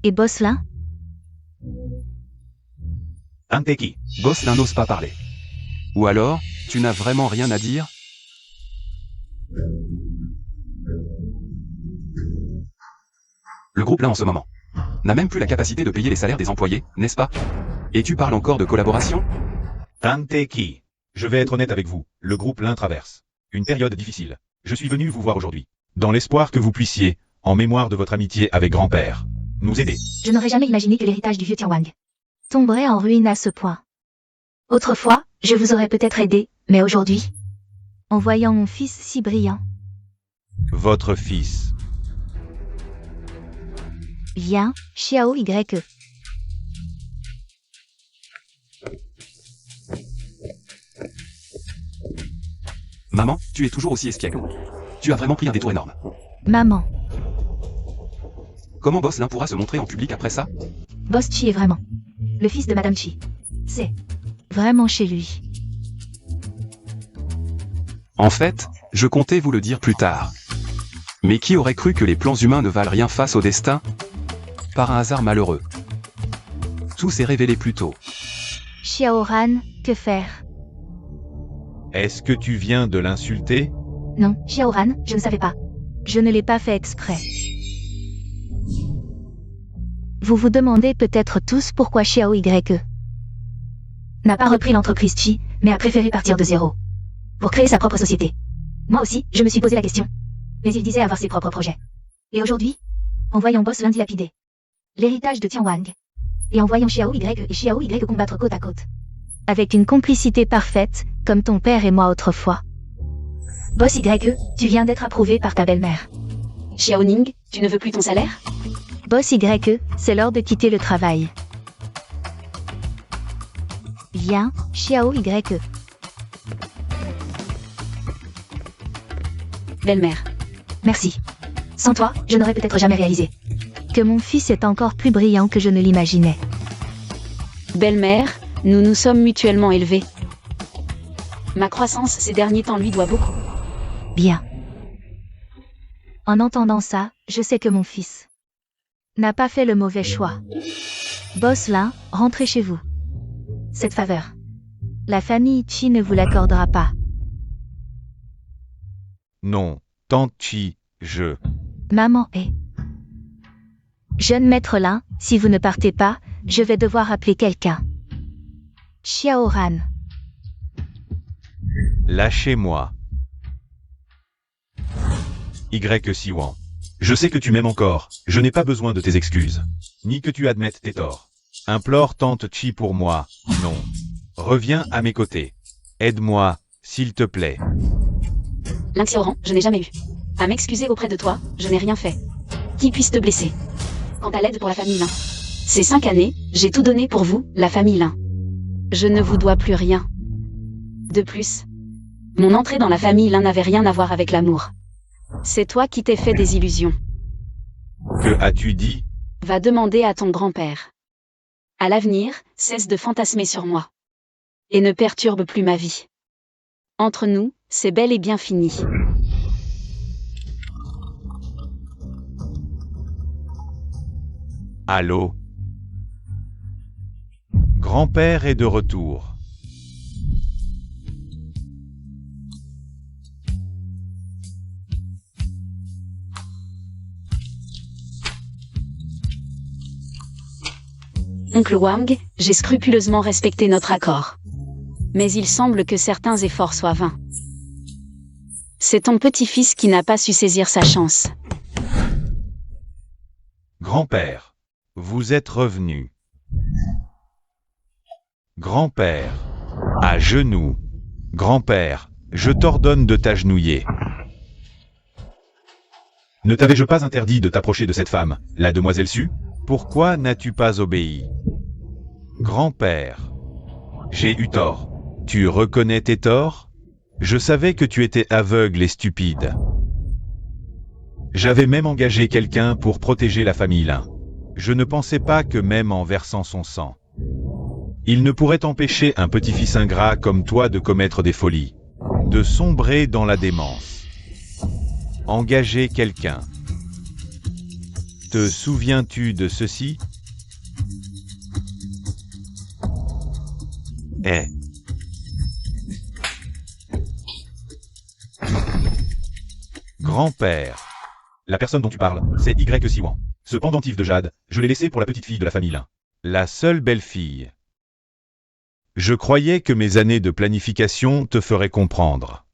Et Boss Lin?
Anteki.
Boss Lin n'ose pas parler. Ou alors, tu n'as vraiment rien à dire? Le groupe là en ce moment n'a même plus la capacité de payer les salaires des employés, n'est-ce pas? Et tu parles encore de collaboration?
Anteki. Je vais être honnête avec vous, le groupe Lin traverse une période difficile. Je suis venu vous voir aujourd'hui, dans l'espoir que vous puissiez, en mémoire de votre amitié avec grand-père, nous aider.
Je n'aurais jamais imaginé que l'héritage du vieux Tianwang tomberait en ruine à ce point. Autrefois, je vous aurais peut-être aidé, mais aujourd'hui, en voyant mon fils si brillant,
Votre fils.
viens, Xiao Y.
Maman, tu es toujours aussi espiègle. Tu as vraiment pris un détour énorme.
Maman,
Comment Boss Lin pourra se montrer en public après ça?
Boss Chi est vraiment le fils de Madame Chi. C'est vraiment chez lui.
En fait, je comptais vous le dire plus tard. Mais qui aurait cru que les plans humains ne valent rien face au destin? Par un hasard malheureux. Tout s'est révélé plus tôt.
Xiao Ran, que faire?
Est-ce que tu viens de l'insulter?
Non, Xiao Ran, je ne savais pas. Je ne l'ai pas fait exprès. Vous vous demandez peut-être tous pourquoi Xiao Y n'a pas repris l'entreprise Chi, mais a préféré partir de zéro pour créer sa propre société. Moi aussi, je me suis posé la question. Mais il disait avoir ses propres projets. Et aujourd'hui, en voyant Boss Lin dilapider l'héritage de Tianwang, et en voyant Xiao Y et Xiao Y combattre côte à côte, avec une complicité parfaite, comme ton père et moi autrefois. Boss Y, tu viens d'être approuvé par ta belle-mère.
Xiao Ning, tu ne veux plus ton salaire?
Boss Y, c'est l'heure de quitter le travail. Viens, Xiao Y.
Belle-mère.
Merci. Sans toi, je n'aurais peut-être jamais réalisé que mon fils est encore plus brillant que je ne l'imaginais.
Belle-mère, nous nous sommes mutuellement élevés. Ma croissance ces derniers temps lui doit beaucoup.
Bien. En entendant ça, je sais que mon fils n'a pas fait le mauvais choix. Boss Lin, rentrez chez vous. Cette faveur, la famille Chi ne vous l'accordera pas.
Non, Tante Chi, je...
Maman est... Jeune maître Lin, si vous ne partez pas, je vais devoir appeler quelqu'un. Xiao Ran.
Lâchez-moi. Y Siwan. Je sais que tu m'aimes encore, je n'ai pas besoin de tes excuses. Ni que tu admettes tes torts. Implore Tante Chi pour moi, non. Reviens à mes côtés. Aide-moi, s'il te plaît.
Lin Xiaoran, je n'ai jamais eu à m'excuser auprès de toi, je n'ai rien fait qui puisse te blesser. Quant à l'aide pour la famille Lin, ces 5 années, j'ai tout donné pour vous, la famille Lin. Je ne vous dois plus rien. De plus, mon entrée dans la famille Lin n'avait rien à voir avec l'amour. C'est toi qui t'es fait des illusions.
Que as-tu dit?
Va demander à ton grand-père. À l'avenir, cesse de fantasmer sur moi. Et ne perturbe plus ma vie. Entre nous, c'est bel et bien fini.
Allô? Grand-père est de retour.
Oncle Wang, j'ai scrupuleusement respecté notre accord. Mais il semble que certains efforts soient vains. C'est ton petit-fils qui n'a pas su saisir sa chance. «
Grand-père, vous êtes revenu. Grand-père. À genoux. Grand-père, je t'ordonne de t'agenouiller. Ne t'avais-je pas interdit de t'approcher de cette femme, la demoiselle Su? Pourquoi n'as-tu pas obéi? Grand-père. J'ai eu tort. Tu reconnais tes torts? Je savais que tu étais aveugle et stupide. J'avais même engagé quelqu'un pour protéger la famille Lin. Je ne pensais pas que même en versant son sang, il ne pourrait empêcher un petit-fils ingrat comme toi de commettre des folies, de sombrer dans la démence. Engager quelqu'un. Te souviens-tu de ceci? Grand-père. La personne dont tu parles, c'est Y Siwan. Ce pendentif de jade, je l'ai laissé pour la petite fille de la famille Lin. La seule belle-fille. Je croyais que mes années de planification te feraient comprendre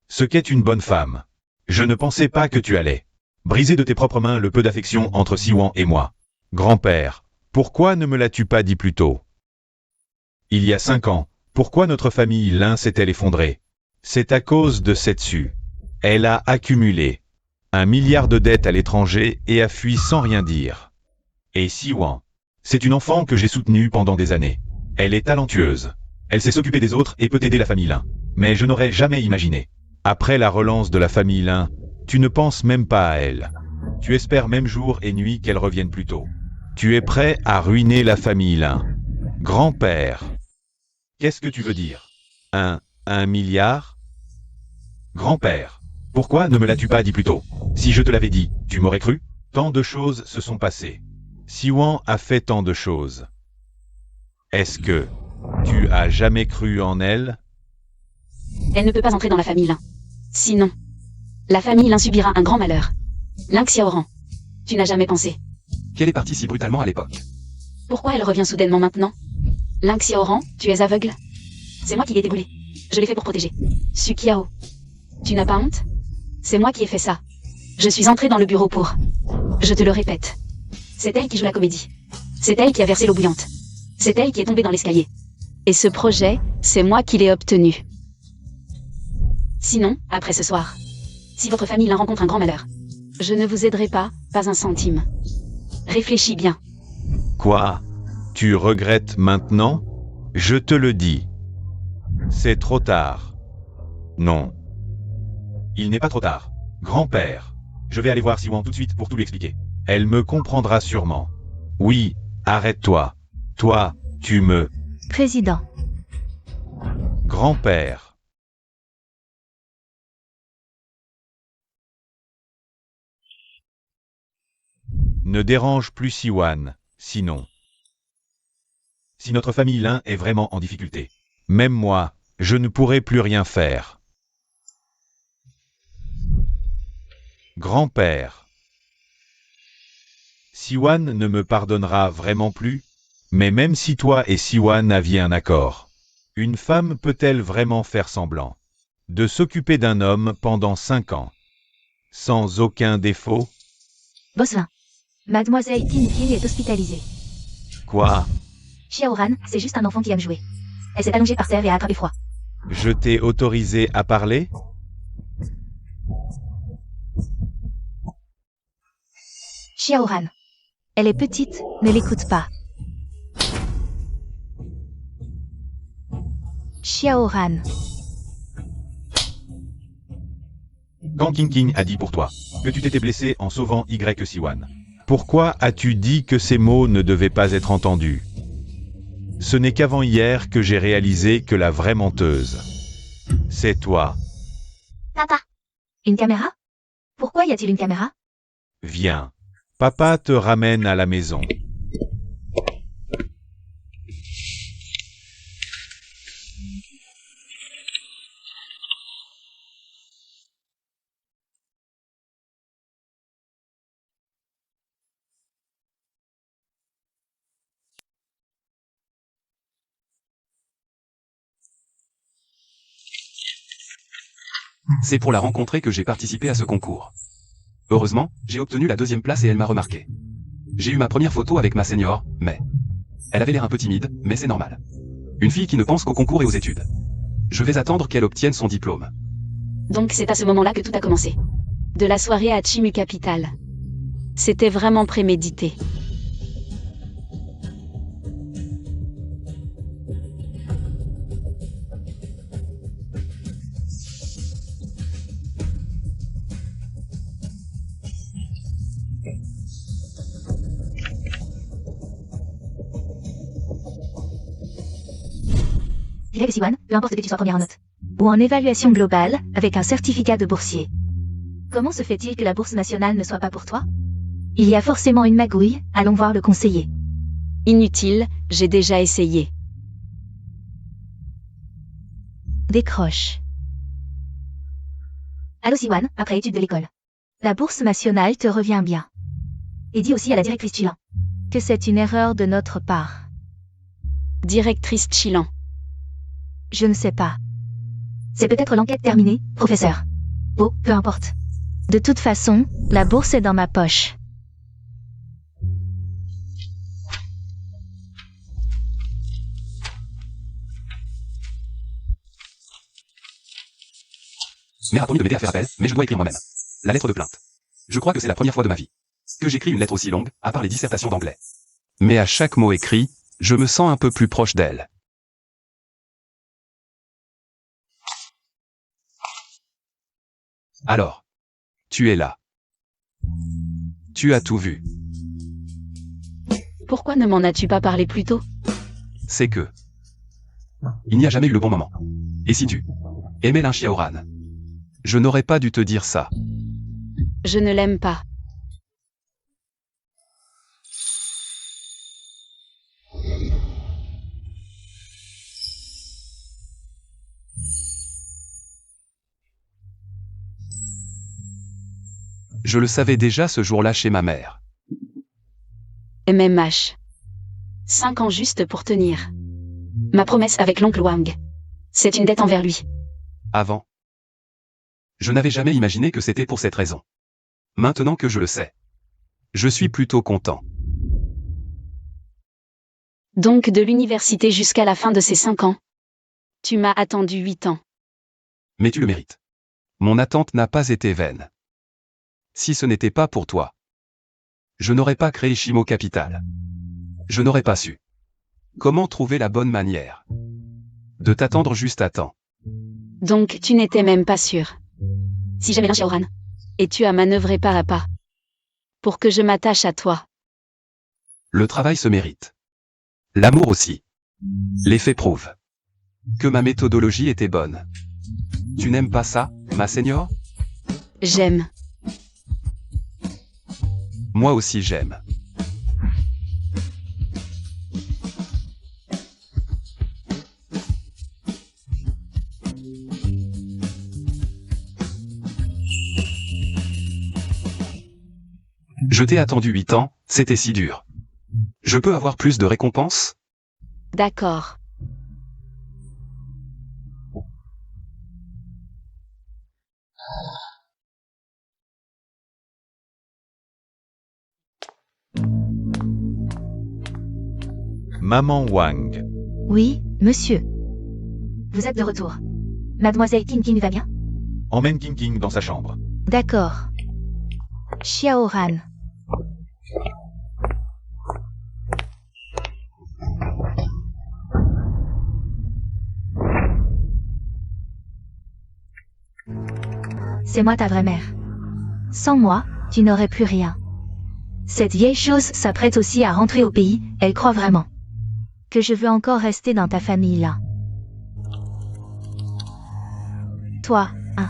ce qu'est une bonne femme. Je ne pensais pas que tu allais briser de tes propres mains le peu d'affection entre Siwan et moi. Grand-père, pourquoi ne me l'as-tu pas dit plus tôt? Il y a 5 ans, pourquoi notre famille Lin s'est-elle effondrée? C'est à cause de cette Su. Elle a accumulé 1 milliard de dettes à l'étranger et a fui sans rien dire. Et Siwan, c'est une enfant que j'ai soutenue pendant des années. Elle est talentueuse. Elle sait s'occuper des autres et peut aider la famille Lin. Mais je n'aurais jamais imaginé. Après la relance de la famille Lin, tu ne penses même pas à elle. Tu espères même jour et nuit qu'elle revienne plus tôt. Tu es prêt à ruiner la famille Lin. Grand-père. Qu'est-ce que tu veux dire? 1 milliard? Grand-père. Pourquoi ne me l'as-tu pas dit plus tôt? Si je te l'avais dit, tu m'aurais cru? Tant de choses se sont passées. Siwan a fait tant de choses. Est-ce que tu as jamais cru en elle?
Elle ne peut pas entrer dans la famille Lin. Sinon, la famille Lin subira un grand malheur. Lin Xiaoran, tu n'as jamais pensé.
Qu'elle est partie si brutalement à l'époque.
Pourquoi elle revient soudainement maintenant? Lin Xiaoran, tu es aveugle? C'est moi qui l'ai déboulé. Je l'ai fait pour protéger. Su Qiao, tu n'as pas honte? C'est moi qui ai fait ça. Je suis entrée dans le bureau pour... Je te le répète. C'est elle qui joue la comédie. C'est elle qui a versé l'eau bouillante. C'est elle qui est tombée dans l'escalier. Et ce projet, c'est moi qui l'ai obtenu. Sinon, après ce soir, si votre famille Lin rencontre un grand malheur, je ne vous aiderai pas un centime. Réfléchis bien.
Quoi? Tu regrettes maintenant? Je te le dis. C'est trop tard. Non. Il n'est pas trop tard. Grand-père. Je vais aller voir Siwan tout de suite pour tout lui expliquer. Elle me comprendra sûrement. Oui, arrête-toi. Toi, tu me...
Président.
Grand-père. Ne dérange plus Siwan, sinon. Si notre famille Lin est vraiment en difficulté, même moi, je ne pourrai plus rien faire. Grand-père. Siwan ne me pardonnera vraiment plus? Mais même si toi et Siwan aviez un accord, une femme peut-elle vraiment faire semblant de s'occuper d'un homme pendant 5 ans, sans aucun défaut?
Boss Lin. Mademoiselle Tin King est hospitalisée.
Quoi?
Xiaoran, c'est juste un enfant qui aime jouer. Elle s'est allongée par terre et a attrapé froid.
Je t'ai autorisé à parler?
Xiaoran. Elle est petite, ne l'écoute pas. Xiaoran.
Quand King a dit pour toi que tu t'étais blessé en sauvant Y Siwan, pourquoi as-tu dit que ces mots ne devaient pas être entendus? Ce n'est qu'avant hier que j'ai réalisé que la vraie menteuse, c'est toi.
Papa.
Une caméra? Pourquoi y a-t-il une caméra?
Viens. Papa te ramène à la maison.
C'est pour la rencontrer que j'ai participé à ce concours. Heureusement, j'ai obtenu la 2e place et elle m'a remarqué. J'ai eu ma première photo avec ma senior, mais... Elle avait l'air un peu timide, mais c'est normal. Une fille qui ne pense qu'au concours et aux études. Je vais attendre qu'elle obtienne son diplôme.
Donc c'est à ce moment-là que tout a commencé. De la soirée à Chimu Capital. C'était vraiment prémédité.
Greg Siwan, peu importe que tu sois première en note. Ou en évaluation globale, avec un certificat de boursier. Comment se fait-il que la bourse nationale ne soit pas pour toi? Il y a forcément une magouille, allons voir le conseiller.
Inutile, j'ai déjà essayé.
Décroche. Allô Siwan, après études de l'école. La bourse nationale te revient bien. Et dis aussi à la directrice Chilan que c'est une erreur de notre part.
Directrice Chilan.
Je ne sais pas. C'est peut-être l'enquête terminée, professeur. Oh, peu importe. De toute façon, la bourse est dans ma poche.
Mère a promis de m'aider à faire appel, mais je dois écrire moi-même. La lettre de plainte. Je crois que c'est la première fois de ma vie que j'écris une lettre aussi longue, à part les dissertations d'anglais. Mais à chaque mot écrit, je me sens un peu plus proche d'elle. Alors, tu es là. Tu as tout vu.
Pourquoi ne m'en as-tu pas parlé plus tôt?
C'est que il n'y a jamais eu le bon moment. Et si tu aimais Lin Xiaoran, je n'aurais pas dû te dire ça.
Je ne l'aime pas.
Je le savais déjà ce jour-là chez ma mère.
MMH. 5 ans juste pour tenir. Ma promesse avec l'oncle Wang. C'est une dette envers lui.
Avant, je n'avais jamais imaginé que c'était pour cette raison. Maintenant que je le sais, je suis plutôt content.
Donc de l'université jusqu'à la fin de ces 5 ans. Tu m'as attendu 8 ans.
Mais tu le mérites. Mon attente n'a pas été vaine. Si ce n'était pas pour toi, je n'aurais pas créé Shimo Capital. Je n'aurais pas su comment trouver la bonne manière de t'attendre juste à temps.
Donc tu n'étais même pas sûr. Si j'avais Lin Xiaoran. Et tu as manœuvré pas à pas. Pour que je m'attache à toi.
Le travail se mérite. L'amour aussi. Les faits prouvent que ma méthodologie était bonne. Tu n'aimes pas ça, ma senior?
J'aime.
Moi aussi j'aime. Je t'ai attendu 8 ans, c'était si dur. Je peux avoir plus de récompenses?
D'accord.
Maman Wang.
Oui, monsieur. Vous êtes de retour. Mademoiselle King va bien?
Emmène King King dans sa chambre.
D'accord. Xiaoran. C'est moi ta vraie mère. Sans moi, tu n'aurais plus rien. Cette vieille chose s'apprête aussi à rentrer au pays, elle croit vraiment que je veux encore rester dans ta famille là. Toi, hein.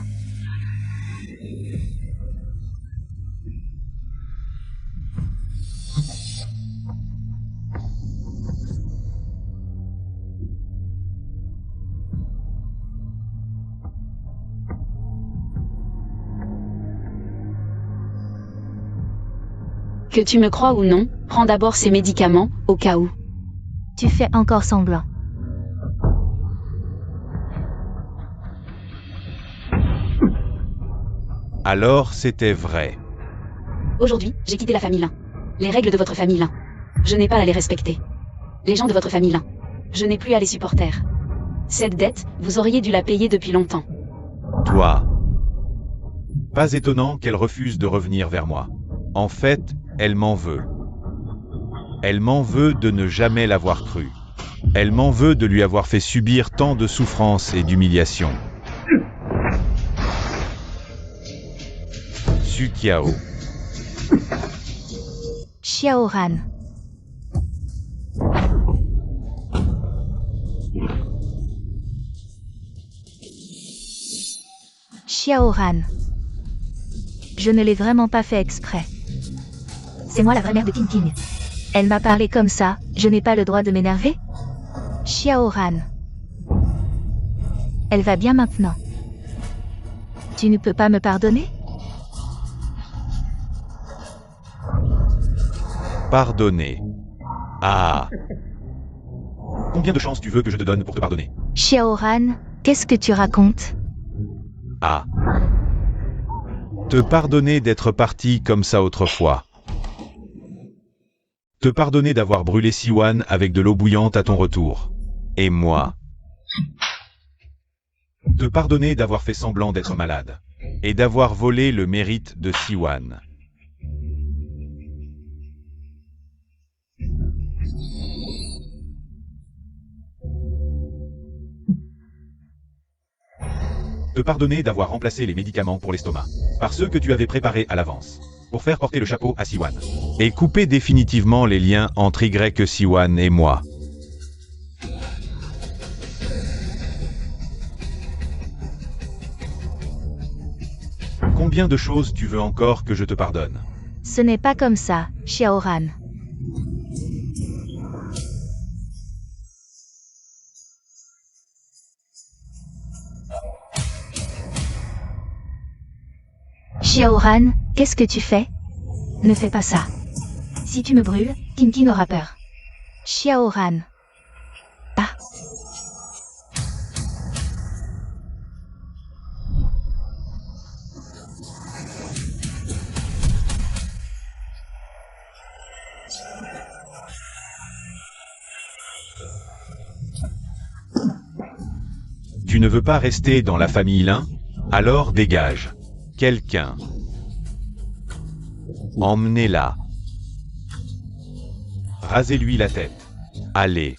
Que tu me crois ou non, prends d'abord ces médicaments, au cas où.
Tu fais encore semblant.
Alors c'était vrai.
Aujourd'hui, j'ai quitté la famille Lin. Les règles de votre famille Lin. Je n'ai pas à les respecter. Les gens de votre famille Lin. Je n'ai plus à les supporter. Cette dette, vous auriez dû la payer depuis longtemps.
Toi. Pas étonnant qu'elle refuse de revenir vers moi. En fait, elle m'en veut. Elle m'en veut de ne jamais l'avoir cru. Elle m'en veut de lui avoir fait subir tant de souffrances et d'humiliations. Su Qiao.
Xiaoran. Xiaoran. Je ne l'ai vraiment pas fait exprès. C'est moi la vraie mère de King King. Elle m'a parlé comme ça, je n'ai pas le droit de m'énerver? Xiaoran. Elle va bien maintenant. Tu ne peux pas me pardonner?
Pardonner. Ah. Combien de chances tu veux que je te donne pour te pardonner?
Xiaoran, qu'est-ce que tu racontes?
Ah. Te pardonner d'être parti comme ça autrefois. Te pardonner d'avoir brûlé Siwan avec de l'eau bouillante à ton retour. Et moi. Te pardonner d'avoir fait semblant d'être malade. Et d'avoir volé le mérite de Siwan. Te pardonner d'avoir remplacé les médicaments pour l'estomac par ceux que tu avais préparés à l'avance pour faire porter le chapeau à Siwan. Et couper définitivement les liens entre Y, Siwan et moi. Combien de choses tu veux encore que je te pardonne?
Ce n'est pas comme ça, Xiaoran. Xiaoran, qu'est-ce que tu fais? Ne fais pas ça. Si tu me brûles, King King aura peur. Xiaoran. Ah.
Tu ne veux pas rester dans la famille Lin? Alors dégage. Quelqu'un. Emmenez-la. Rasez-lui la tête. Allez.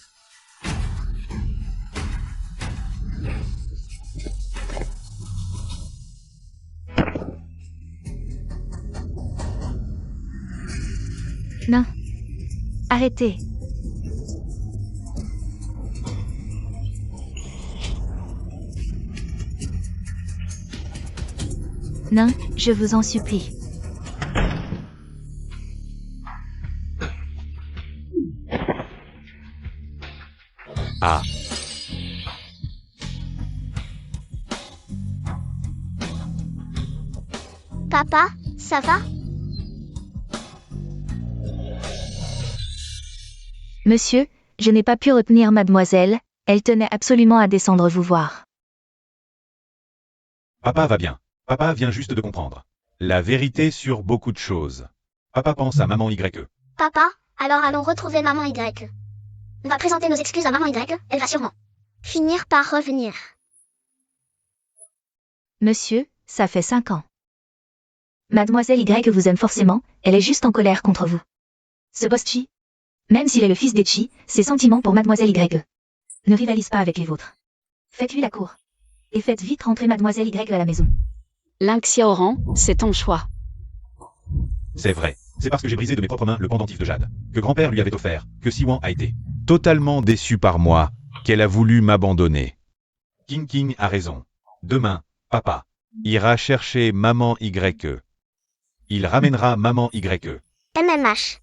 Non. Arrêtez. Non, je vous en supplie.
Ah.
Papa, ça va?
Monsieur, je n'ai pas pu retenir mademoiselle, elle tenait absolument à descendre vous voir.
Papa va bien. Papa vient juste de comprendre la vérité sur beaucoup de choses. Papa pense à maman YE.
Papa, alors allons retrouver maman Y. On va présenter nos excuses à maman Y, elle va sûrement finir par revenir.
Monsieur, ça fait 5 ans. Mademoiselle Y vous aime forcément, elle est juste en colère contre vous. Ce boss Chi, même s'il est le fils d'Echi, ses sentiments pour Mademoiselle Y ne rivalisent pas avec les vôtres. Faites-lui la cour. Et faites vite rentrer Mademoiselle Y à la maison.
Lin Xiaoran, c'est ton choix.
C'est vrai. C'est parce que j'ai brisé de mes propres mains le pendentif de jade que grand-père lui avait offert, que Siwan a été totalement déçu par moi, qu'elle a voulu m'abandonner. King King a raison. Demain, papa ira chercher maman YE. Il ramènera maman YE.
MMH.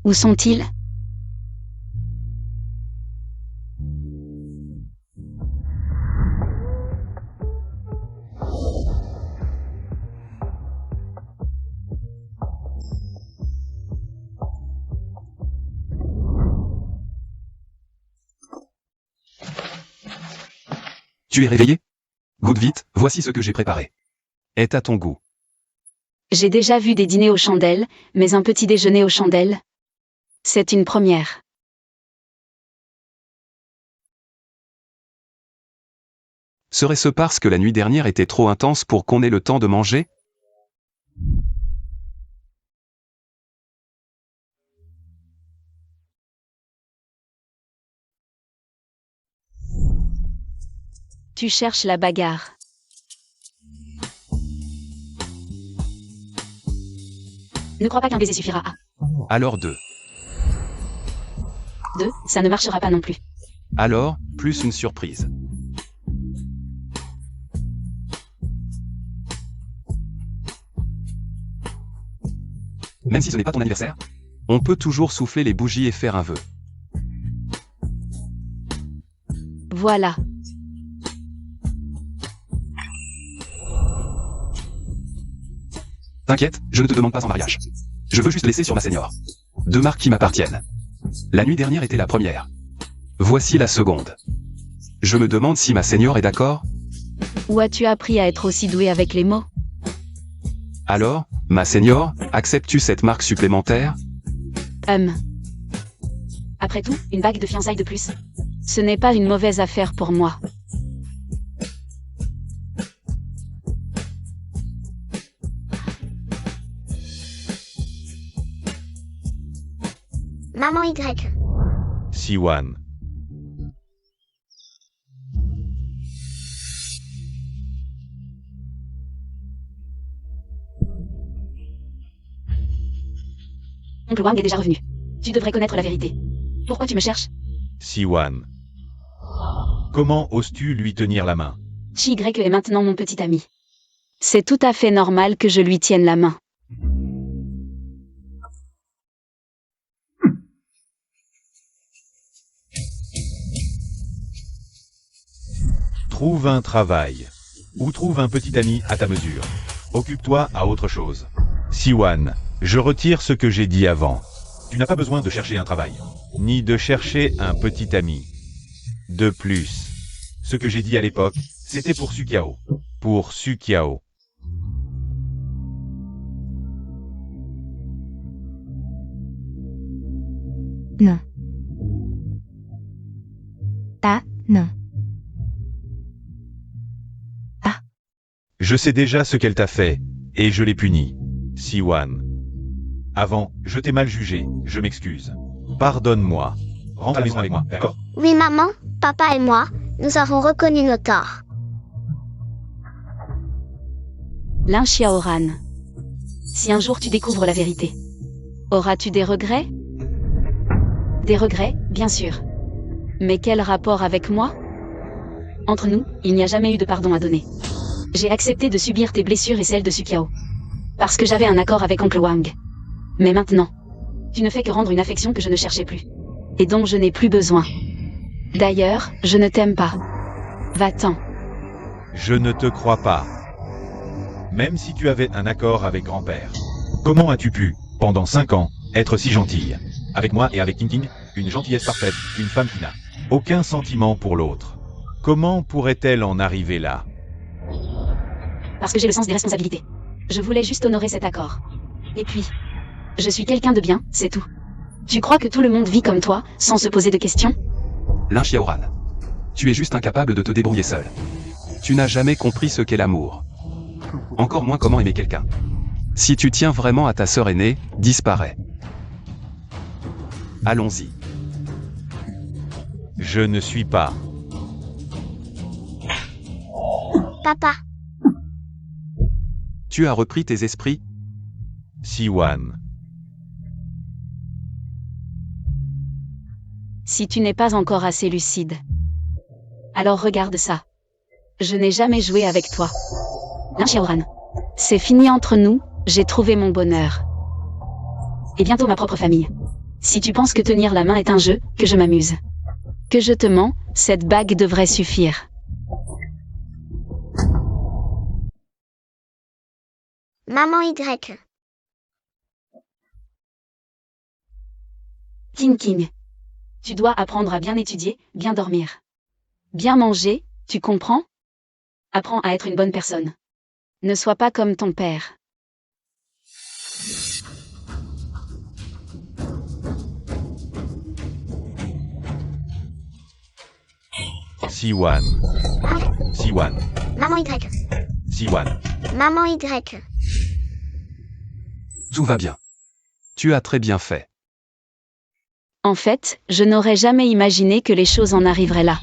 Où sont-ils?
Tu es réveillé? Goûte vite, voici ce que j'ai préparé. Est à ton goût.
J'ai déjà vu des dîners aux chandelles, mais un petit déjeuner aux chandelles? C'est une première.
Serait-ce parce que la nuit dernière était trop intense pour qu'on ait le temps de manger?
Tu cherches la bagarre. Ne crois pas qu'un baiser suffira à
Alors 2.
2, ça ne marchera pas non plus.
Alors, plus une surprise. Même si ce n'est pas ton anniversaire, on peut toujours souffler les bougies et faire un vœu.
Voilà.
T'inquiète, je ne te demande pas en mariage. Je veux juste laisser sur ma senior. 2 marques qui m'appartiennent. La nuit dernière était la première. Voici la seconde. Je me demande si ma senior est d'accord?
Où as-tu appris à être aussi doué avec les mots?
Alors, ma senior, acceptes-tu cette marque supplémentaire?
Après tout, une bague de fiançailles de plus. Ce n'est pas une mauvaise affaire pour moi.
Maman Y.
Siwan.
Oncle Wang est déjà revenu. Tu devrais connaître la vérité. Pourquoi tu me cherches?
Siwan. Comment oses-tu lui tenir la main?
Chi Y est maintenant mon petit ami. C'est tout à fait normal que je lui tienne la main.
Trouve un travail. Ou trouve un petit ami à ta mesure. Occupe-toi à autre chose. Siwan, je retire ce que j'ai dit avant. Tu n'as pas besoin de chercher un travail. Ni de chercher un petit ami. De plus. Ce que j'ai dit à l'époque, c'était pour Sukiao. Pour Sukiao.
Non. Ah, non.
Je sais déjà ce qu'elle t'a fait, et je l'ai punie. Siwan. Avant, je t'ai mal jugé, je m'excuse. Pardonne-moi. Rentre à la maison avec moi, d'accord?
Oui, maman, papa et moi, nous avons reconnu nos torts.
Lin Xiaoran. Si un jour tu découvres la vérité, auras-tu des regrets? Des regrets, bien sûr. Mais quel rapport avec moi? Entre nous, il n'y a jamais eu de pardon à donner. J'ai accepté de subir tes blessures et celles de Sukiao. Parce que j'avais un accord avec Oncle Wang. Mais maintenant, tu ne fais que rendre une affection que je ne cherchais plus. Et dont je n'ai plus besoin. D'ailleurs, je ne t'aime pas. Va-t'en.
Je ne te crois pas. Même si tu avais un accord avec grand-père. Comment as-tu pu, pendant 5 ans, être si gentille? Avec moi et avec King King, une gentillesse parfaite, une femme qui n'a aucun sentiment pour l'autre. Comment pourrait-elle en arriver là?
Parce que j'ai le sens des responsabilités. Je voulais juste honorer cet accord. Et puis, je suis quelqu'un de bien, c'est tout. Tu crois que tout le monde vit comme toi, sans se poser de questions?
Lin Xiaoran. Tu es juste incapable de te débrouiller seul. Tu n'as jamais compris ce qu'est l'amour. Encore moins comment aimer quelqu'un. Si tu tiens vraiment à ta sœur aînée, disparais. Allons-y.
Je ne suis pas.
Papa,
Tu as repris tes esprits?
Siwan.
Si tu n'es pas encore assez lucide. Alors regarde ça. Je n'ai jamais joué avec toi. Lin Xiaoran. C'est fini entre nous, j'ai trouvé mon bonheur. Et bientôt ma propre famille. Si tu penses que tenir la main est un jeu, que je m'amuse. Que je te mens, cette bague devrait suffire.
maman Y.
King King. Tu dois apprendre à bien étudier, bien dormir. Bien manger, tu comprends? Apprends à être une bonne personne. Ne sois pas comme ton père.
Siwan. Siwan.
Maman Y.
Siwan.
Maman Y.
Tout va bien. Tu as très bien fait.
En fait, je n'aurais jamais imaginé que les choses en arriveraient là.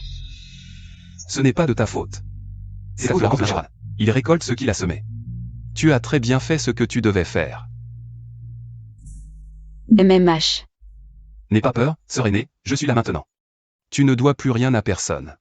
Ce n'est pas de ta faute. C'est la faute de Shaoran. Il récolte ce qu'il a semé. Tu as très bien fait ce que tu devais faire.
MMH.
N'aie pas peur, sœur aînée, je suis là maintenant. Tu ne dois plus rien à personne.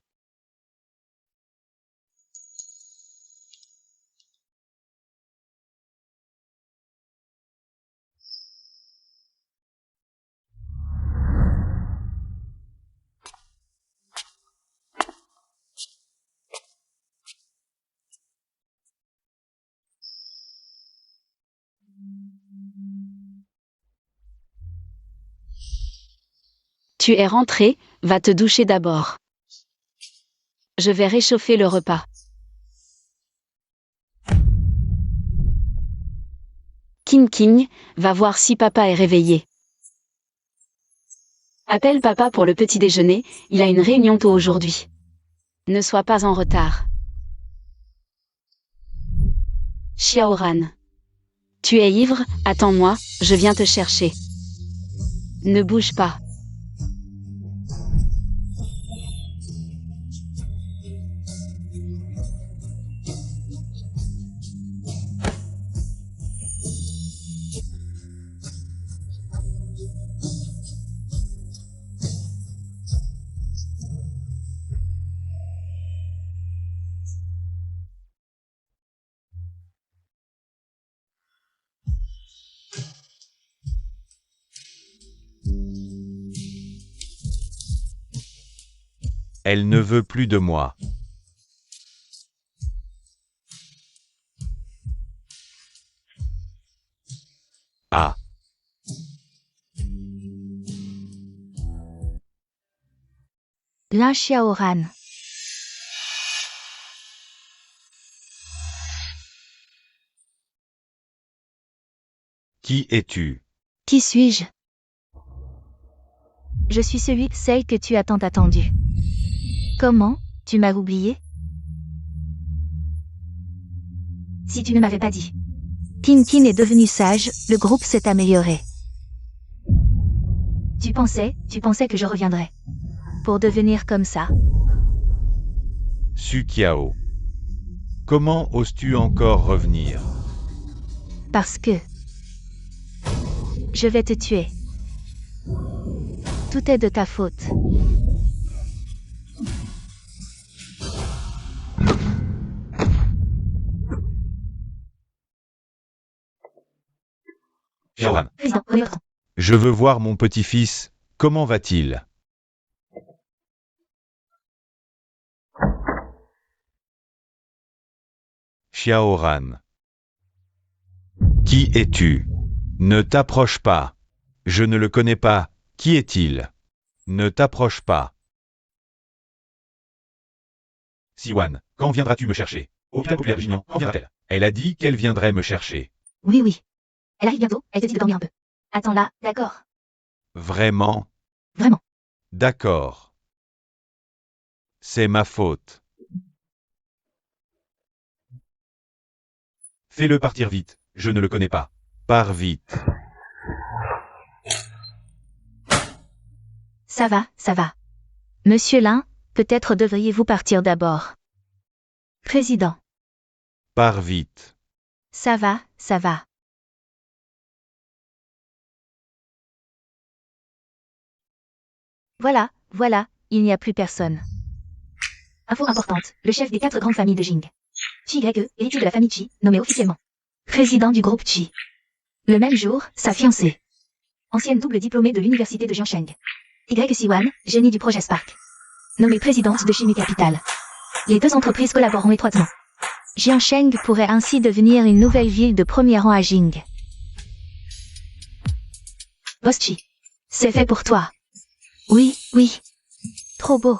Tu es rentré, va te doucher d'abord. Je vais réchauffer le repas. King, va voir si papa est réveillé. Appelle papa pour le petit déjeuner, il a une réunion tôt aujourd'hui. Ne sois pas en retard. Xiaoran. Tu es ivre, attends-moi, je viens te chercher. Ne bouge pas.
Elle ne veut plus de moi. Ah.
Lin Xiaoran.
Qui es-tu?
Qui suis-je? Je suis celle que tu as tant attendue. Comment? Tu m'as oublié? Si tu ne m'avais pas dit. King est devenu sage, le groupe s'est amélioré. Tu pensais que je reviendrais. Pour devenir comme ça.
Su Qiao. Comment oses-tu encore revenir?
Parce que... Je vais te tuer. Tout est de ta faute.
Shaoran.
Président, prenez votre temps.
Je veux voir mon petit-fils. Comment va-t-il? Xiaoran. Qui es-tu? Ne t'approche pas. Je ne le connais pas. Qui est-il? Ne t'approche pas. Siwan, quand viendras-tu me chercher? Hôpital populaire de Jinian, quand viendra-t-elle? Elle a dit qu'elle viendrait me chercher.
Oui. Elle arrive bientôt, elle te dit de dormir un peu. Attends là, d'accord.
Vraiment?
Vraiment.
D'accord. C'est ma faute. Fais-le partir vite, je ne le connais pas. Pars vite.
Ça va. Monsieur Lin, peut-être devriez-vous partir d'abord. Président.
Pars vite.
Ça va. Voilà, il n'y a plus personne. Info importante, le chef des 4 grandes familles de Jing. Chi Y, héritier de la famille Chi, nommé officiellement président du groupe Chi. Le même jour, sa fiancée. Ancienne double diplômée de l'université de Jiangsheng. Y Siwan, génie du projet Spark. Nommée présidente de Chimie Capital. Les deux entreprises collaboreront étroitement. Jiangsheng pourrait ainsi devenir une nouvelle ville de premier rang à Jing. Boss Chi. C'est fait pour toi. Oui. Trop beau.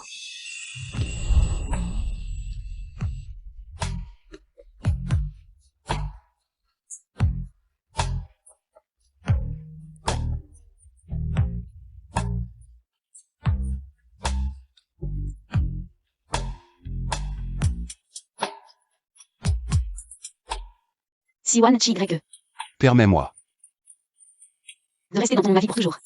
Siwan Chi Y.
Permets-moi.
De rester dans ton ma vie pour toujours.